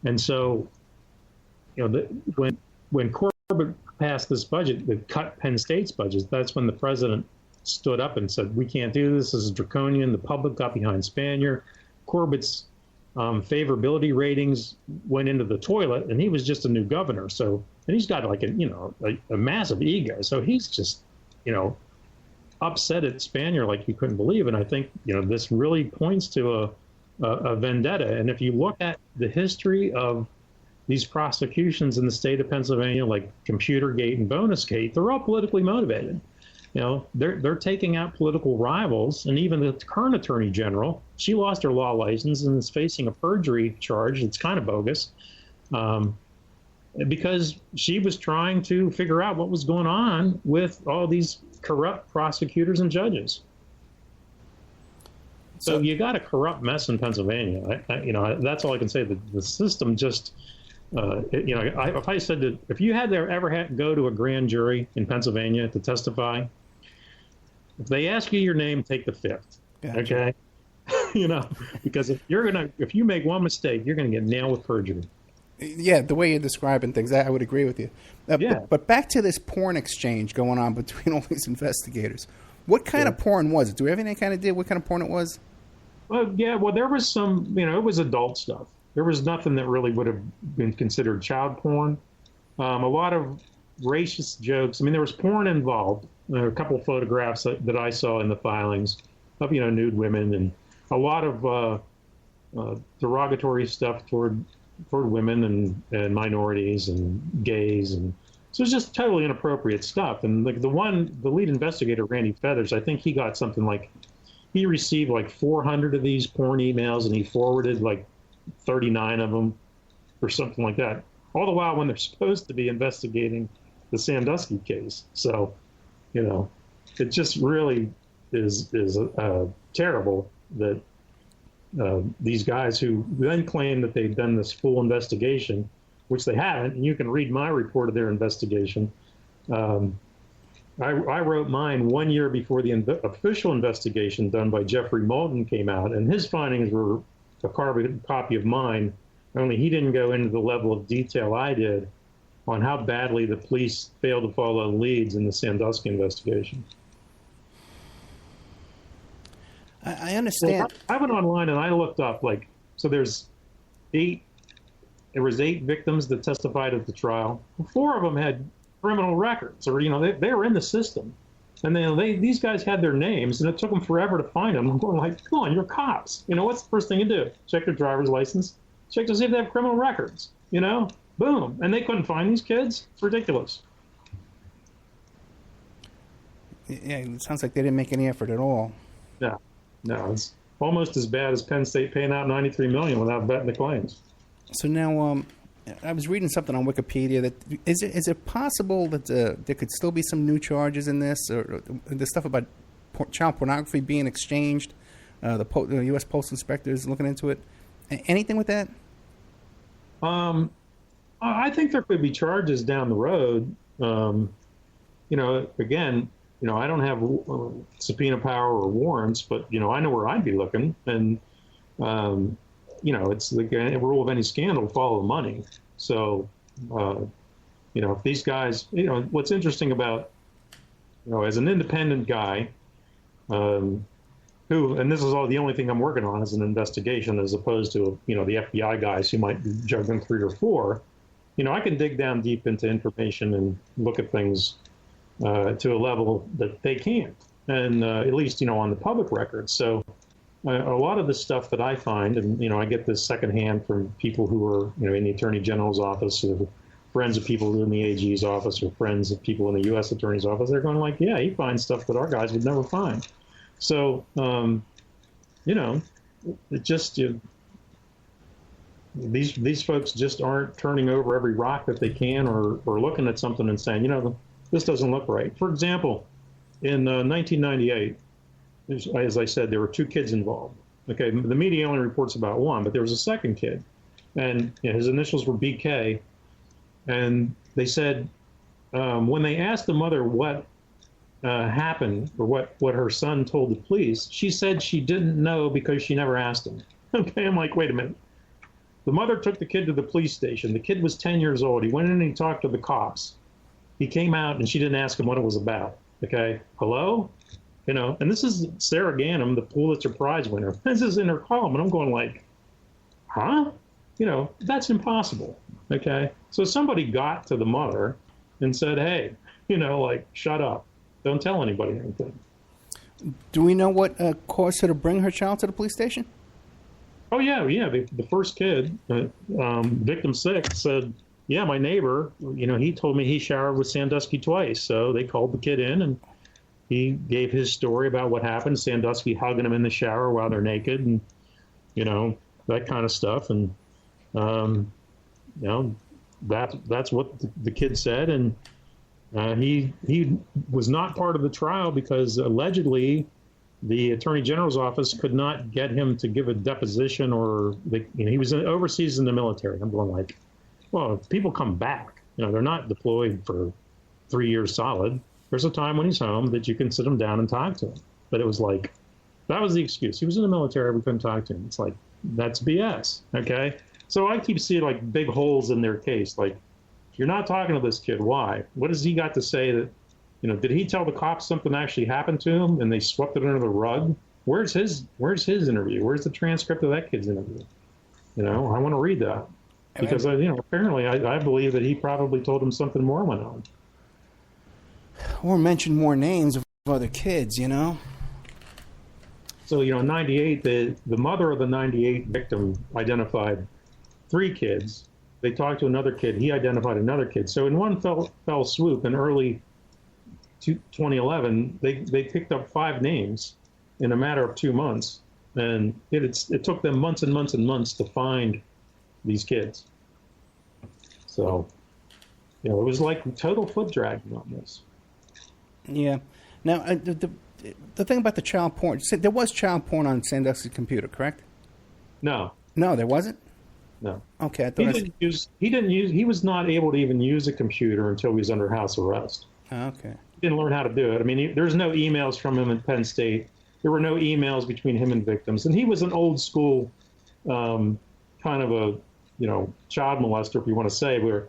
And so, when Corbett passed this budget that cut Penn State's budget, that's when the president stood up and said, we can't do this. This is draconian. The public got behind Spanier. Corbett's favorability ratings went into the toilet, and he was just a new governor. So, and he's got like a massive ego. So he's just, upset at Spanier like you couldn't believe. And I think, this really points to a vendetta. And if you look at the history of these prosecutions in the state of Pennsylvania, like Computergate and Bonusgate, they're all politically motivated. They're taking out political rivals, and even the current attorney general, she lost her law license and is facing a perjury charge. It's kind of bogus, because she was trying to figure out what was going on with all these corrupt prosecutors and judges. So you got a corrupt mess in Pennsylvania. That's all I can say. The system just, if I said that if you had to ever go to a grand jury in Pennsylvania to testify, if they ask you your name, take the fifth. Gotcha. Okay, because if you make one mistake, you're gonna get nailed with perjury. Yeah, the way you're describing things, I would agree with you. But back to this porn exchange going on between all these investigators. What kind of porn was it? Do we have any kind of idea what kind of porn it was? Well, there was some, it was adult stuff. There was nothing that really would have been considered child porn. A lot of racist jokes. There was porn involved, There are a couple of photographs that I saw in the filings of, nude women, and a lot of derogatory stuff toward women and minorities and gays, and so it's just totally inappropriate stuff. And like the lead investigator, Randy Feathers, I think he got something like, he received like 400 of these porn emails, and he forwarded like 39 of them or something like that. All the while when they're supposed to be investigating the Sandusky case. So, it just really is terrible that these guys who then claim that they've done this full investigation, which they haven't, and you can read my report of their investigation. I wrote mine 1 year before the official investigation done by Jeffrey Moulton came out, and his findings were a carbon copy of mine, only he didn't go into the level of detail I did on how badly the police failed to follow leads in the Sandusky investigation. I understand. Well, I went online and I looked up, so there was 8 victims that testified at the trial. 4 of them had criminal records, or, they were in the system. And then these guys had their names, and it took them forever to find them. I'm going like, come on, you're cops. What's the first thing you do? Check their driver's license. Check to see if they have criminal records. Boom. And they couldn't find these kids. It's ridiculous. Yeah, it sounds like they didn't make any effort at all. No, it's almost as bad as Penn State paying out $93 million without vetting the claims. So now, I was reading something on Wikipedia that is it possible that there could still be some new charges in this, or the stuff about child pornography being exchanged? The U.S. Postal Inspector is looking into it. Anything with that? I think there could be charges down the road. Again, I don't have subpoena power or warrants, but, I know where I'd be looking. And, it's the rule of any scandal, follow the money. So, if these guys, what's interesting about, as an independent guy, and this is all the only thing I'm working on is an investigation, as opposed to, the FBI guys who might be juggling 3 or 4, I can dig down deep into information and look at things to a level that they can't, and at least, on the public record. So a lot of the stuff that I find, and, I get this secondhand from people who are, in the Attorney General's office, or friends of people in the AG's office, or friends of people in the U.S. Attorney's office, they're going like, yeah, he finds stuff that our guys would never find. So, it just, these folks just aren't turning over every rock that they can, or looking at something and saying, this doesn't look right. For example, in 1998, as I said, there were 2 kids involved. Okay, the media only reports about 1, but there was a second kid, and his initials were BK. And they said when they asked the mother what happened, or what her son told the police, she said she didn't know because she never asked him. Okay, I'm like, wait a minute. The mother took the kid to the police station. The kid was 10 years old. He went in and he talked to the cops. He came out and she didn't ask him what it was about. Okay, hello? And this is Sarah Ganim, the Pulitzer Prize winner. This is in her column, and I'm going like, huh? That's impossible. Okay, so somebody got to the mother and said, hey, shut up. Don't tell anybody anything. Do we know what caused her to bring her child to the police station? Oh, yeah. The first kid, victim 6, said, yeah, my neighbor, he told me he showered with Sandusky twice. So they called the kid in, and he gave his story about what happened. Sandusky hugging him in the shower while they're naked, and, that kind of stuff. And, that's what the kid said. And he was not part of the trial because allegedly the Attorney General's office could not get him to give a deposition, or he was overseas in the military. I'm going like, well, if people come back, they're not deployed for 3 years solid. There's a time when he's home that you can sit him down and talk to him. But it was like, that was the excuse. He was in the military. We couldn't talk to him. It's like, that's BS. Okay. So I keep seeing like big holes in their case. Like, you're not talking to this kid. Why? What has he got to say that, did he tell the cops something actually happened to him and they swept it under the rug? Where's his interview? Where's the transcript of that kid's interview? I want to read that. Because, apparently I believe that he probably told him something more went on. or mention more names of other kids, you know? So, in 98, the mother of the 98 victim identified 3 kids. They talked to another kid. He identified another kid. So in one fell swoop in early 2011, they picked up 5 names in a matter of 2 months. And it took them months and months and months to find these kids. So, it was like total foot dragging on this. Yeah. Now, the thing about the child porn, there was child porn on Sandusky's computer, correct? No. No, there wasn't? No. Okay. I thought he was not able to even use a computer until he was under house arrest. Okay. He didn't learn how to do it. I mean, there's no emails from him at Penn State. There were no emails between him and victims. And he was an old school kind of a, child molester, if you want to say, where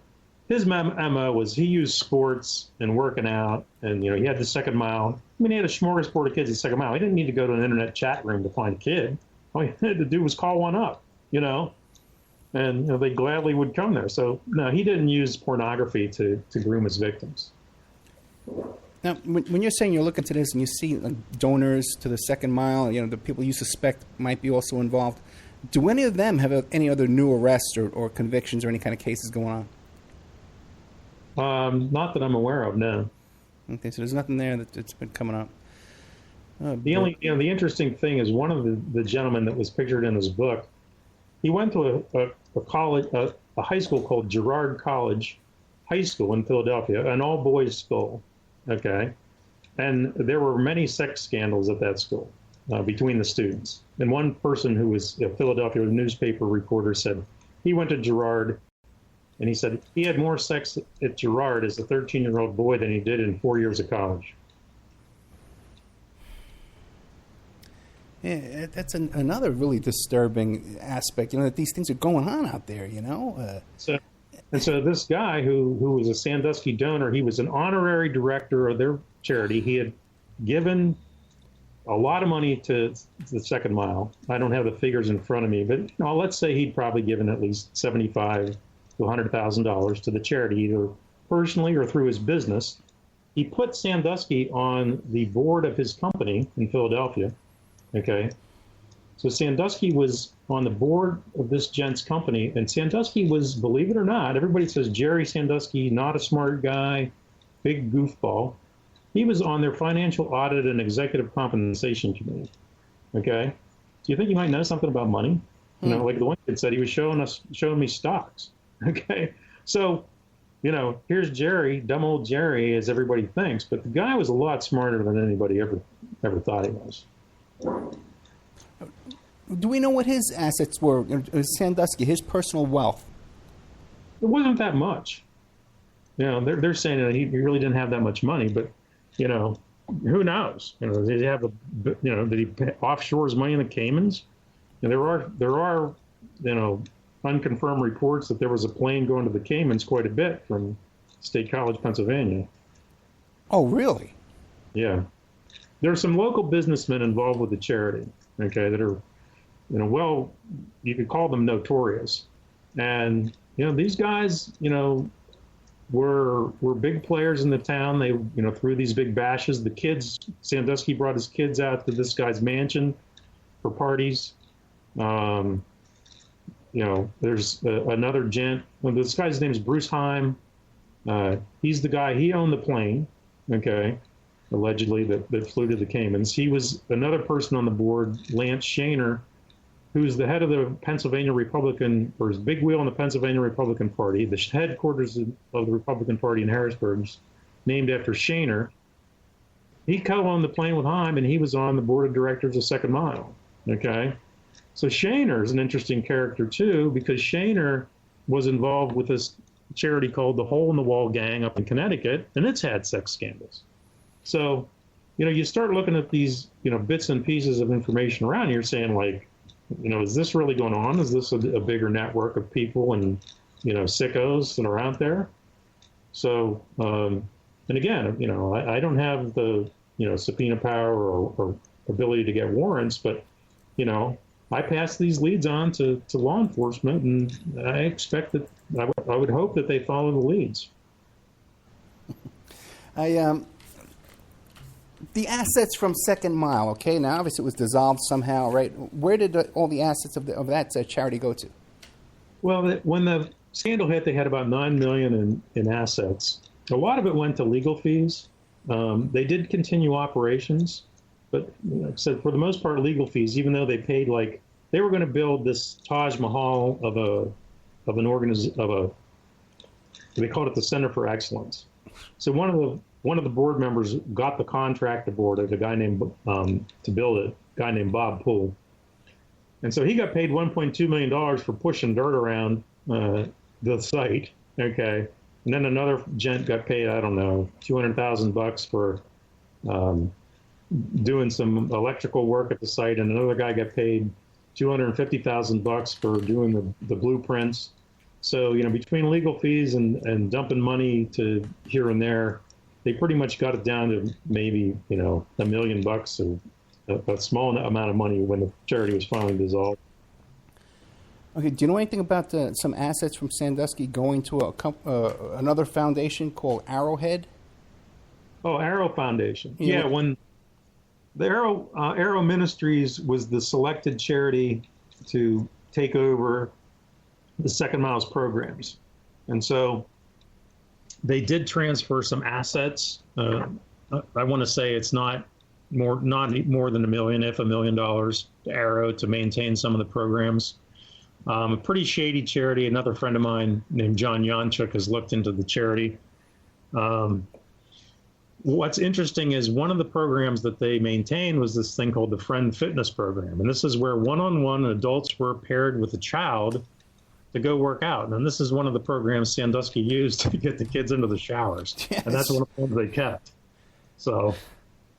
his MO was he used sports and working out, and, he had the second mile. I mean, he had a smorgasbord of kids at the second mile. He didn't need to go to an internet chat room to find a kid. All he had to do was call one up, and they gladly would come there. So, no, he didn't use pornography to groom his victims. Now, when you're saying you're looking to this and you see donors to the second mile, the people you suspect might be also involved, do any of them have any other new arrests or convictions or any kind of cases going on? Not that I'm aware of, no. Okay, so there's nothing there that's been coming up. The interesting thing is one of the gentlemen that was pictured in his book, he went to a college, a high school called Girard College High School in Philadelphia, an all-boys school, okay? And there were many sex scandals at that school between the students. And one person who was a Philadelphia newspaper reporter said he went to Girard, and he said he had more sex at Girard as a 13-year-old boy than he did in 4 years of college. Yeah, that's another really disturbing aspect, that these things are going on out there, So this guy who was a Sandusky donor, he was an honorary director of their charity. He had given a lot of money to the Second Mile. I don't have the figures in front of me, but let's say he'd probably given at least $75,000 to $100,000 to the charity, either personally or through his business. He put Sandusky on the board of his company in Philadelphia. Okay, so Sandusky was on the board of this gent's company, and Sandusky was, believe it or not, everybody says Jerry Sandusky, not a smart guy, big goofball. He was on their financial audit and executive compensation committee. Okay, do you think you might know something about money? Like the one kid said, he was showing me stocks. Okay, so here's Jerry, dumb old Jerry, as everybody thinks, but the guy was a lot smarter than anybody ever thought he was. Do we know what his assets were? Sandusky, his personal wealth? It wasn't that much. They're saying that he really didn't have that much money, but who knows? Did he have did he offshore his money in the Caymans? And there are unconfirmed reports that there was a plane going to the Caymans quite a bit from State College, Pennsylvania. Oh, really? Yeah. There are some local businessmen involved with the charity, okay, that are, you could call them notorious. And, these guys, were big players in the town. They, threw these big bashes. The kids, Sandusky brought his kids out to this guy's mansion for parties. There's another gent. This guy's name is Bruce Heim. He's the guy, he owned the plane, okay, allegedly, that flew to the Caymans. He was another person on the board, Lance Shaner, who's the head of the Pennsylvania Republican, or his big wheel in the Pennsylvania Republican Party. The headquarters of the Republican Party in Harrisburg is named after Shaner. He co-owned the plane with Heim, and he was on the board of directors of Second Mile, okay? So Shaner is an interesting character, too, because Shaner was involved with this charity called the Hole in the Wall Gang up in Connecticut, and it's had sex scandals. So, you start looking at these, bits and pieces of information around here saying, like, is this really going on? Is this a bigger network of people and, sickos that are out there? So, and again, I don't have the, subpoena power or ability to get warrants, but, I pass these leads on to law enforcement, and I expect that, I would hope that they follow the leads. The assets from Second Mile, okay? Now, obviously, it was dissolved somehow, right? Where did all the assets of that charity go to? Well, when the scandal hit, they had about $9 million in assets. A lot of it went to legal fees. They did continue operations, but like I said, for the most part, legal fees. Even though they paid they were going to build this Taj Mahal they called it the Center for Excellence. So one of the board members got the contract aboard a guy named to build it, a guy named Bob Poole. And so he got paid $1.2 million for pushing dirt around the site. Okay. And then another gent got paid, I don't know, $200,000 for doing some electrical work at the site. And another guy got paid $250,000 for doing the blueprints. So, between legal fees and dumping money to here and there, they pretty much got it down to maybe, $1 million or a small amount of money when the charity was finally dissolved. Okay, do you know anything about some assets from Sandusky going to another foundation called Arrowhead? Oh, Arrow Foundation. Yeah, when the Arrow Ministries was the selected charity to take over the Second Mile's programs. And so they did transfer some assets. I want to say it's not more than $1 million, if $1 million, to Arrow to maintain some of the programs. A pretty shady charity. Another friend of mine named John Yonchuk has looked into the charity. What's interesting is one of the programs that they maintained was this thing called the Friend Fitness Program. And this is where one-on-one adults were paired with a child to go work out. And this is one of the programs Sandusky used to get the kids into the showers. Yes. And that's one of the ones they kept. So,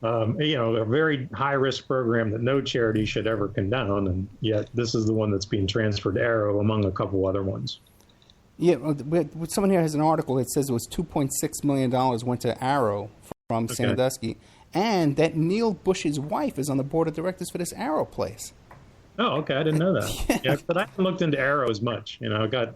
a very high-risk program that no charity should ever condone. And yet this is the one that's being transferred to Arrow among a couple other ones. Yeah, someone here has an article that says it was $2.6 million went to Arrow from Sandusky, and that Neil Bush's wife is on the board of directors for this Arrow place. Oh, okay. I didn't know that. Yeah, but I haven't looked into Arrow as much. I got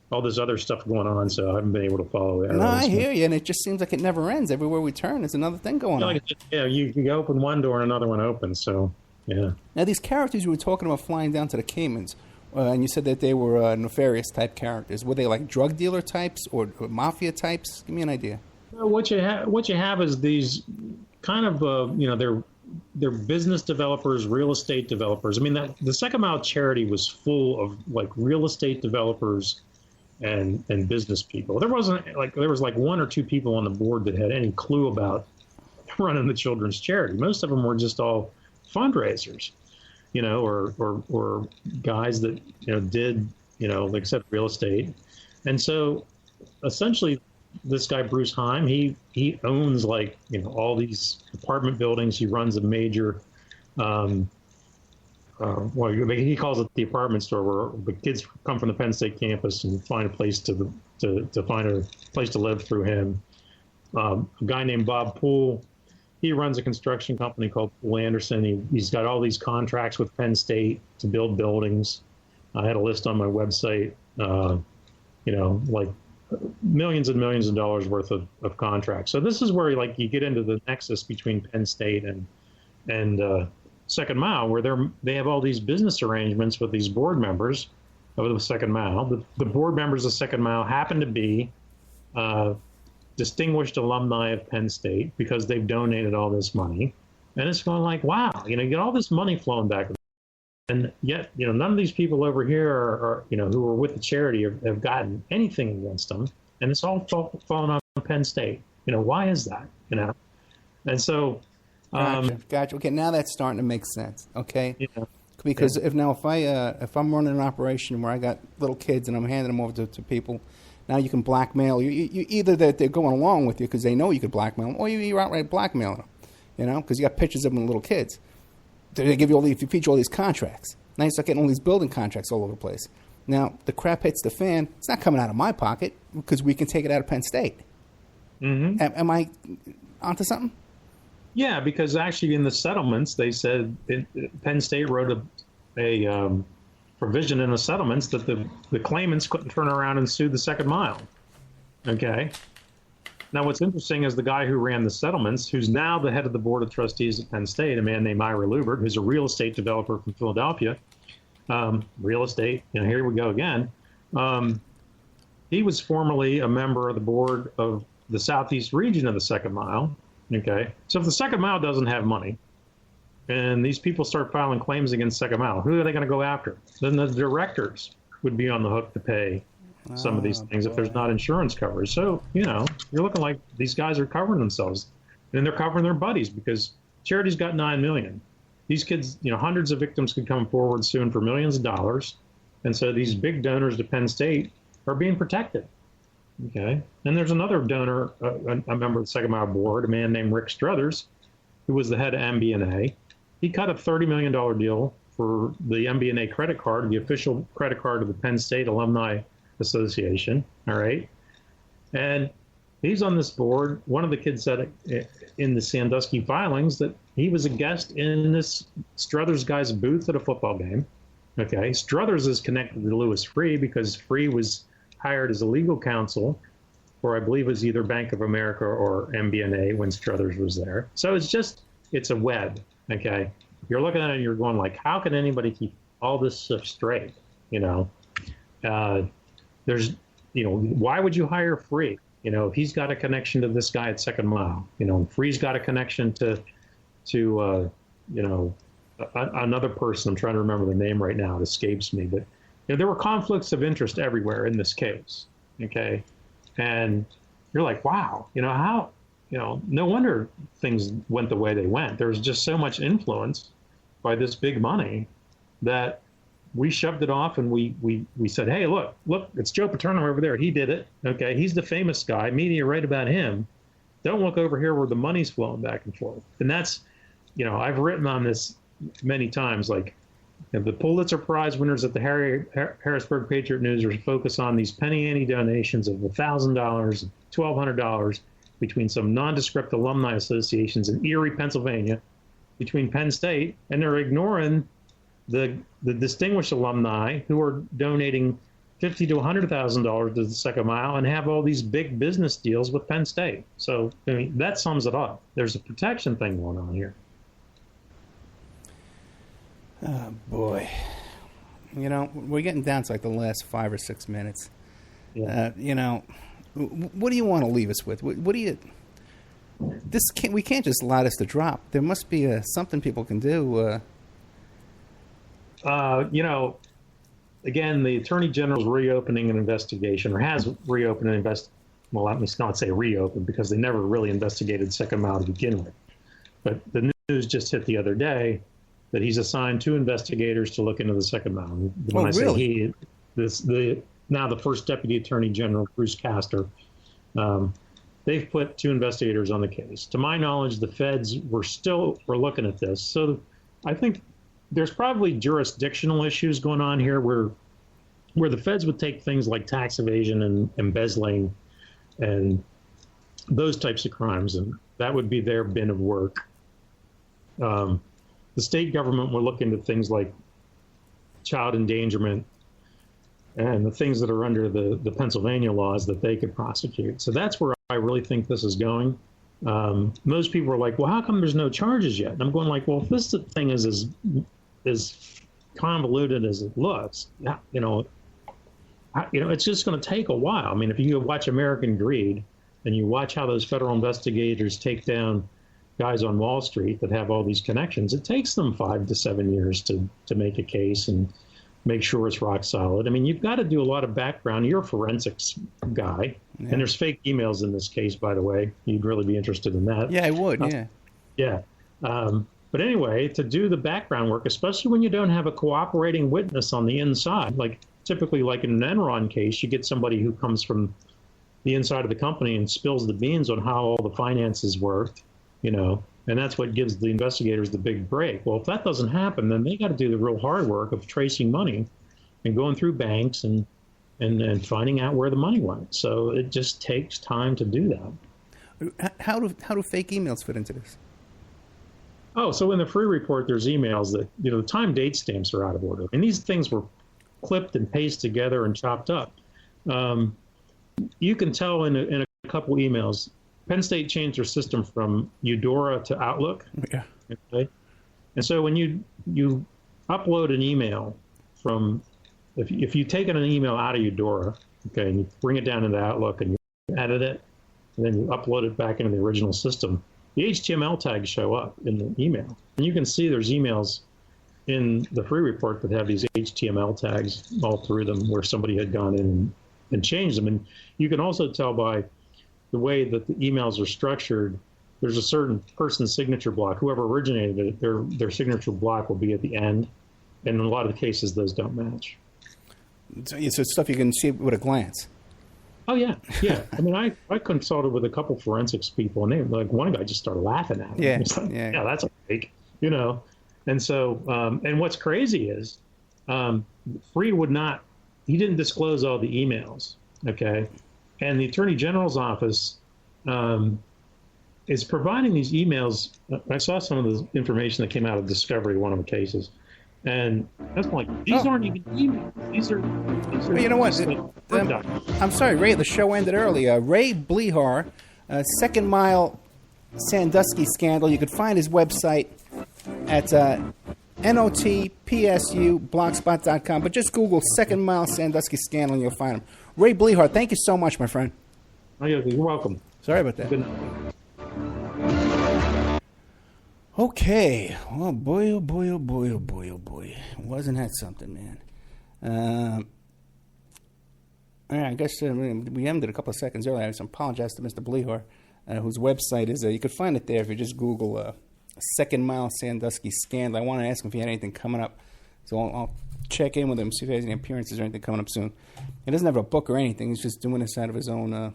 all this other stuff going on, so I haven't been able to follow Arrow. No, I hear you, and it just seems like it never ends. Everywhere we turn, there's another thing going on. You open one door and another one opens, so, yeah. Now, these characters you were talking about flying down to the Caymans, and you said that they were nefarious type characters. Were they like drug dealer types or mafia types? Give me an idea. What you have is these kind of, they're business developers, real estate developers. I mean, the Second Mile charity was full of real estate developers and business people. There was one or two people on the board that had any clue about running the children's charity. Most of them were just all fundraisers, or guys that did except real estate. And so essentially this guy Bruce Heim, he owns all these apartment buildings. He runs a major he calls it the apartment store, where the kids come from the Penn State campus and find a place to find a place to live through him. A guy named Bob Poole, he runs a construction company called Poole Anderson. He's got all these contracts with Penn State to build buildings. I had a list on my website, millions and millions of dollars worth of contracts. So this is where you get into the nexus between Penn State and Second Mile, where they have all these business arrangements with these board members of the Second Mile. The board members of Second Mile happen to be distinguished alumni of Penn State because they've donated all this money. And it's going wow, you get all this money flowing back. And yet, none of these people over here are who are with the charity have gotten anything against them. And it's all falling on Penn State. Why is that? And so... Gotcha. Okay, now that's starting to make sense. Okay, yeah. Because if I'm running an operation where I got little kids and I'm handing them over to people, now you can blackmail. You either that they're going along with you because they know you could blackmail them, or you're outright blackmailing them. Because you got pictures of them with little kids. They give you if you feature all these contracts. Now you start getting all these building contracts all over the place. Now the crap hits the fan. It's not coming out of my pocket because we can take it out of Penn State. Mm-hmm. Am I onto something? Yeah, because actually in the settlements, they said Penn State wrote a provision in the settlements that the claimants couldn't turn around and sue the Second Mile. Okay. Now, what's interesting is the guy who ran the settlements, who's now the head of the board of trustees at Penn State, a man named Ira Lubert, who's a real estate developer from Philadelphia. Real estate, here we go again. He was formerly a member of the board of the southeast region of the Second Mile. Okay, so if the Second Mile doesn't have money, and these people start filing claims against Second Mile, who are they going to go after? Then the directors would be on the hook to pay some of these things if there's not insurance coverage. So, you're looking like these guys are covering themselves, and they're covering their buddies because charity's got $9 million. These kids, hundreds of victims could come forward soon for millions of dollars. And so these big donors to Penn State are being protected. Okay. And there's another donor, a member of the Second Mile board, a man named Rick Struthers, who was the head of MBNA. He cut a $30 million deal for the MBNA credit card, the official credit card of the Penn State Alumni Association. All right. And he's on this board. One of the kids said in the Sandusky filings that he was a guest in this Struthers guy's booth at a football game. Okay. Struthers is connected to Louis Freeh because Freeh was hired as a legal counsel for, I believe, it was either Bank of America or MBNA when Struthers was there. So it's a web. Okay. You're looking at it and you're going like, how can anybody keep all this stuff straight? There's, why would you hire Freeh? If he's got a connection to this guy at Second Mile, Freeh's got a connection to another person. I'm trying to remember the name right now. It escapes me. But there were conflicts of interest everywhere in this case. Okay. And you're like, wow, how, no wonder things went the way they went. There was just so much influence by this big money that we shoved it off and we said, hey, look, it's Joe Paterno over there. He did it. Okay. He's the famous guy. Media write about him. Don't look over here where the money's flowing back and forth. And that's, I've written on this many times, like the Pulitzer Prize winners at the Harrisburg Patriot News are focused on these penny ante donations of $1,000, $1,200 between some nondescript alumni associations in Erie, Pennsylvania, between Penn State, and they're ignoring the distinguished alumni who are donating $50,000 to $100,000 to the Second Mile and have all these big business deals with Penn State. So, that sums it up. There's a protection thing going on here. Oh, boy. We're getting down to like the last 5 or 6 minutes. Yeah. What do you want to leave us with? What do you... we can't just allow this to drop. There must be something people can do. Again, the Attorney General's reopening an investigation, or has reopened an well, let me not say reopened, because they never really investigated Second Mile to begin with. But the news just hit the other day that he's assigned 2 investigators to look into the Second Mile. When say he, now the first Deputy Attorney General, Bruce Castor, they've put 2 investigators on the case. To my knowledge, the feds were looking at this. So I think there's probably jurisdictional issues going on here where the feds would take things like tax evasion and embezzling and those types of crimes, and that would be their bin of work. The state government will look into things like child endangerment and the things that are under the Pennsylvania laws that they could prosecute. So that's where I really think this is going. Most people are like, well, how come there's no charges yet? And I'm going like, well, if this thing is as convoluted as it looks, it's just going to take a while. I mean, if you watch American Greed and you watch how those federal investigators take down guys on Wall Street that have all these connections, it takes them 5 to 7 years to make a case and make sure it's rock solid. I mean, you've got to do a lot of background. You're a forensics guy, and there's fake emails in this case, by the way. You'd really be interested in that. Yeah, I would, yeah. But anyway, to do the background work, especially when you don't have a cooperating witness on the inside, like typically like in an Enron case, you get somebody who comes from the inside of the company and spills the beans on how all the finances worked, and that's what gives the investigators the big break. Well, if that doesn't happen, then they got to do the real hard work of tracing money and going through banks and finding out where the money went. So it just takes time to do that. How do fake emails fit into this? Oh, so in the free report, there's emails that, the time date stamps are out of order. And these things were clipped and pasted together and chopped up. You can tell in a couple emails Penn State changed their system from Eudora to Outlook. Yeah. Okay. And so when you upload an email from, if you take an email out of Eudora, okay, and you bring it down into Outlook and you edit it, and then you upload it back into the original system, the HTML tags show up in the email. And you can see there's emails in the free report that have these HTML tags all through them where somebody had gone in and changed them. And you can also tell by the way that the emails are structured, there's a certain person's signature block. Whoever originated it, their signature block will be at the end. And in a lot of the cases, those don't match. So it's stuff you can see with a glance. Oh, yeah. Yeah. I mean, I consulted with a couple forensics people, and they like one guy just started laughing at me. Yeah. Like, yeah, that's a fake, you know. And so, and what's crazy is Free he didn't disclose all the emails, okay? And the Attorney General's office is providing these emails. I saw some of the information that came out of Discovery, one of the cases. And that's like, these aren't even emails. These are well, you know what? I'm sorry, Ray, the show ended early. Ray Blehar, Second Mile Sandusky scandal. You could find his website at notpsublogspot.com. But just Google Second Mile Sandusky scandal and you'll find him. Ray Blehar, thank you so much, my friend. Oh, you're welcome. Sorry about that. Okay. Oh, boy, oh, boy, oh, boy, oh, boy, oh, boy. Wasn't that something, man? All right, I guess we ended a couple of seconds earlier. I apologize to Mr. Blehar, whose website is, you could find it there if you just Google Second Mile Sandusky scandal. I want to ask him if he had anything coming up. So I'll check in with him, see if he has any appearances or anything coming up soon. He doesn't have a book or anything. He's just doing this out of his own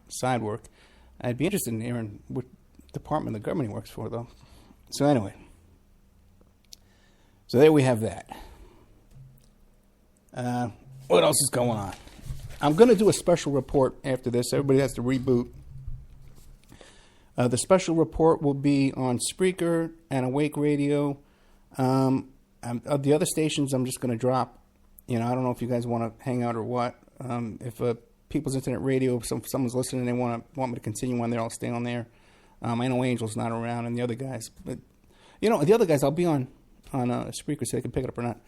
side work. I'd be interested in hearing what department of the government he works for, though. So anyway. So there we have that. What else is going on? I'm going to do a special report after this. Everybody has to reboot. The special report will be on Spreaker and Awake Radio. The other stations I'm just going to drop. You know, I don't know if you guys want to hang out or what. If People's Internet Radio, if someone's listening and they want me to continue on there, I'll stay on there. I know Angel's not around and the other guys. But, you know, the other guys, I'll be on Spreaker so they can pick it up or not.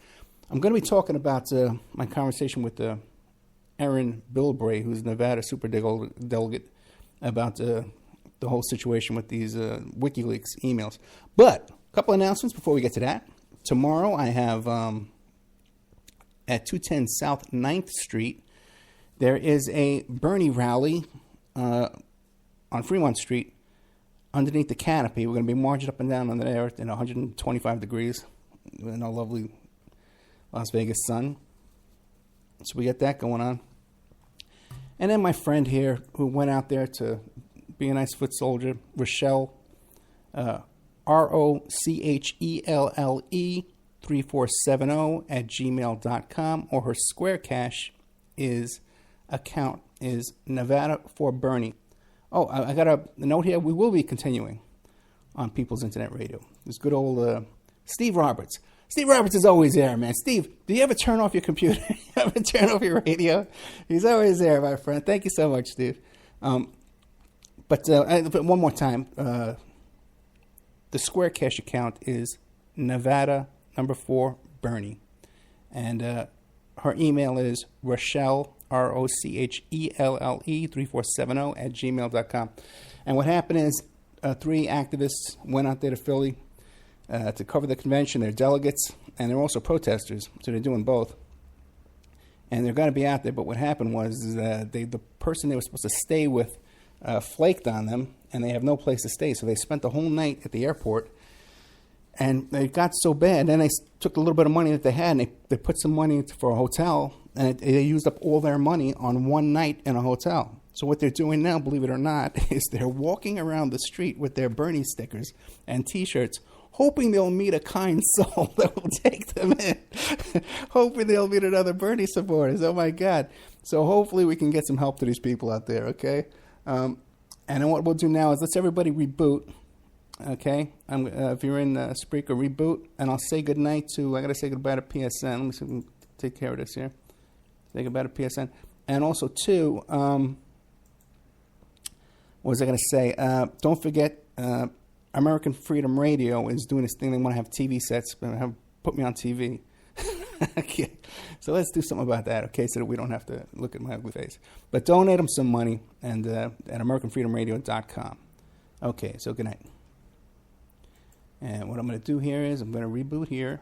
I'm going to be talking about my conversation with Aaron Bilbray, who's Nevada super delegate, about the whole situation with these WikiLeaks emails. But a couple announcements before we get to that. Tomorrow I have at 210 South 9th Street, there is a Bernie rally on Fremont Street underneath the canopy. We're going to be marching up and down on there in 125 degrees in a lovely Las Vegas sun. So we got that going on. And then my friend here who went out there to be a nice foot soldier, Rochelle, ROCHELLE 3470 at gmail.com, or her Square Cash account is Nevada for Bernie. Oh, I got a note here. We will be continuing on People's Internet Radio. This good old Steve Roberts. Steve Roberts is always there, man. Steve, do you ever turn off your computer? You ever turn off your radio? He's always there, my friend. Thank you so much, Steve. But one more time, the Square Cash account is Nevada 4 Bernie. And her email is Rochelle, ROCHELLE 3470 at gmail.com. And what happened is 3 activists went out there to Philly to cover the convention. They're delegates, and they're also protesters, so they're doing both. And they're going to be out there, but what happened was the person they were supposed to stay with flaked on them, and they have no place to stay. So they spent the whole night at the airport, and they got so bad. Then they took a little bit of money that they had, and they put some money for a hotel, and they used up all their money on one night in a hotel. So what they're doing now, believe it or not, is they're walking around the street with their Bernie stickers and T-shirts, hoping they'll meet a kind soul that will take them in. Hoping they'll meet another Bernie supporters. Oh, my God. So hopefully we can get some help to these people out there, okay? And then what we'll do now is let's everybody reboot, okay? If you're in Spreaker, reboot, and I'll say goodnight to, I got to say goodbye to PSN. Let me see if we can take care of this here. Say goodbye to PSN. And also, too, what was I going to say? Don't forget, American Freedom Radio is doing this thing. They want to have TV sets, put me on TV. Okay. So let's do something about that, okay, so that we don't have to look at my ugly face. But donate them some money and at AmericanFreedomRadio.com. Okay, so good night. And what I'm going to do here is I'm going to reboot here.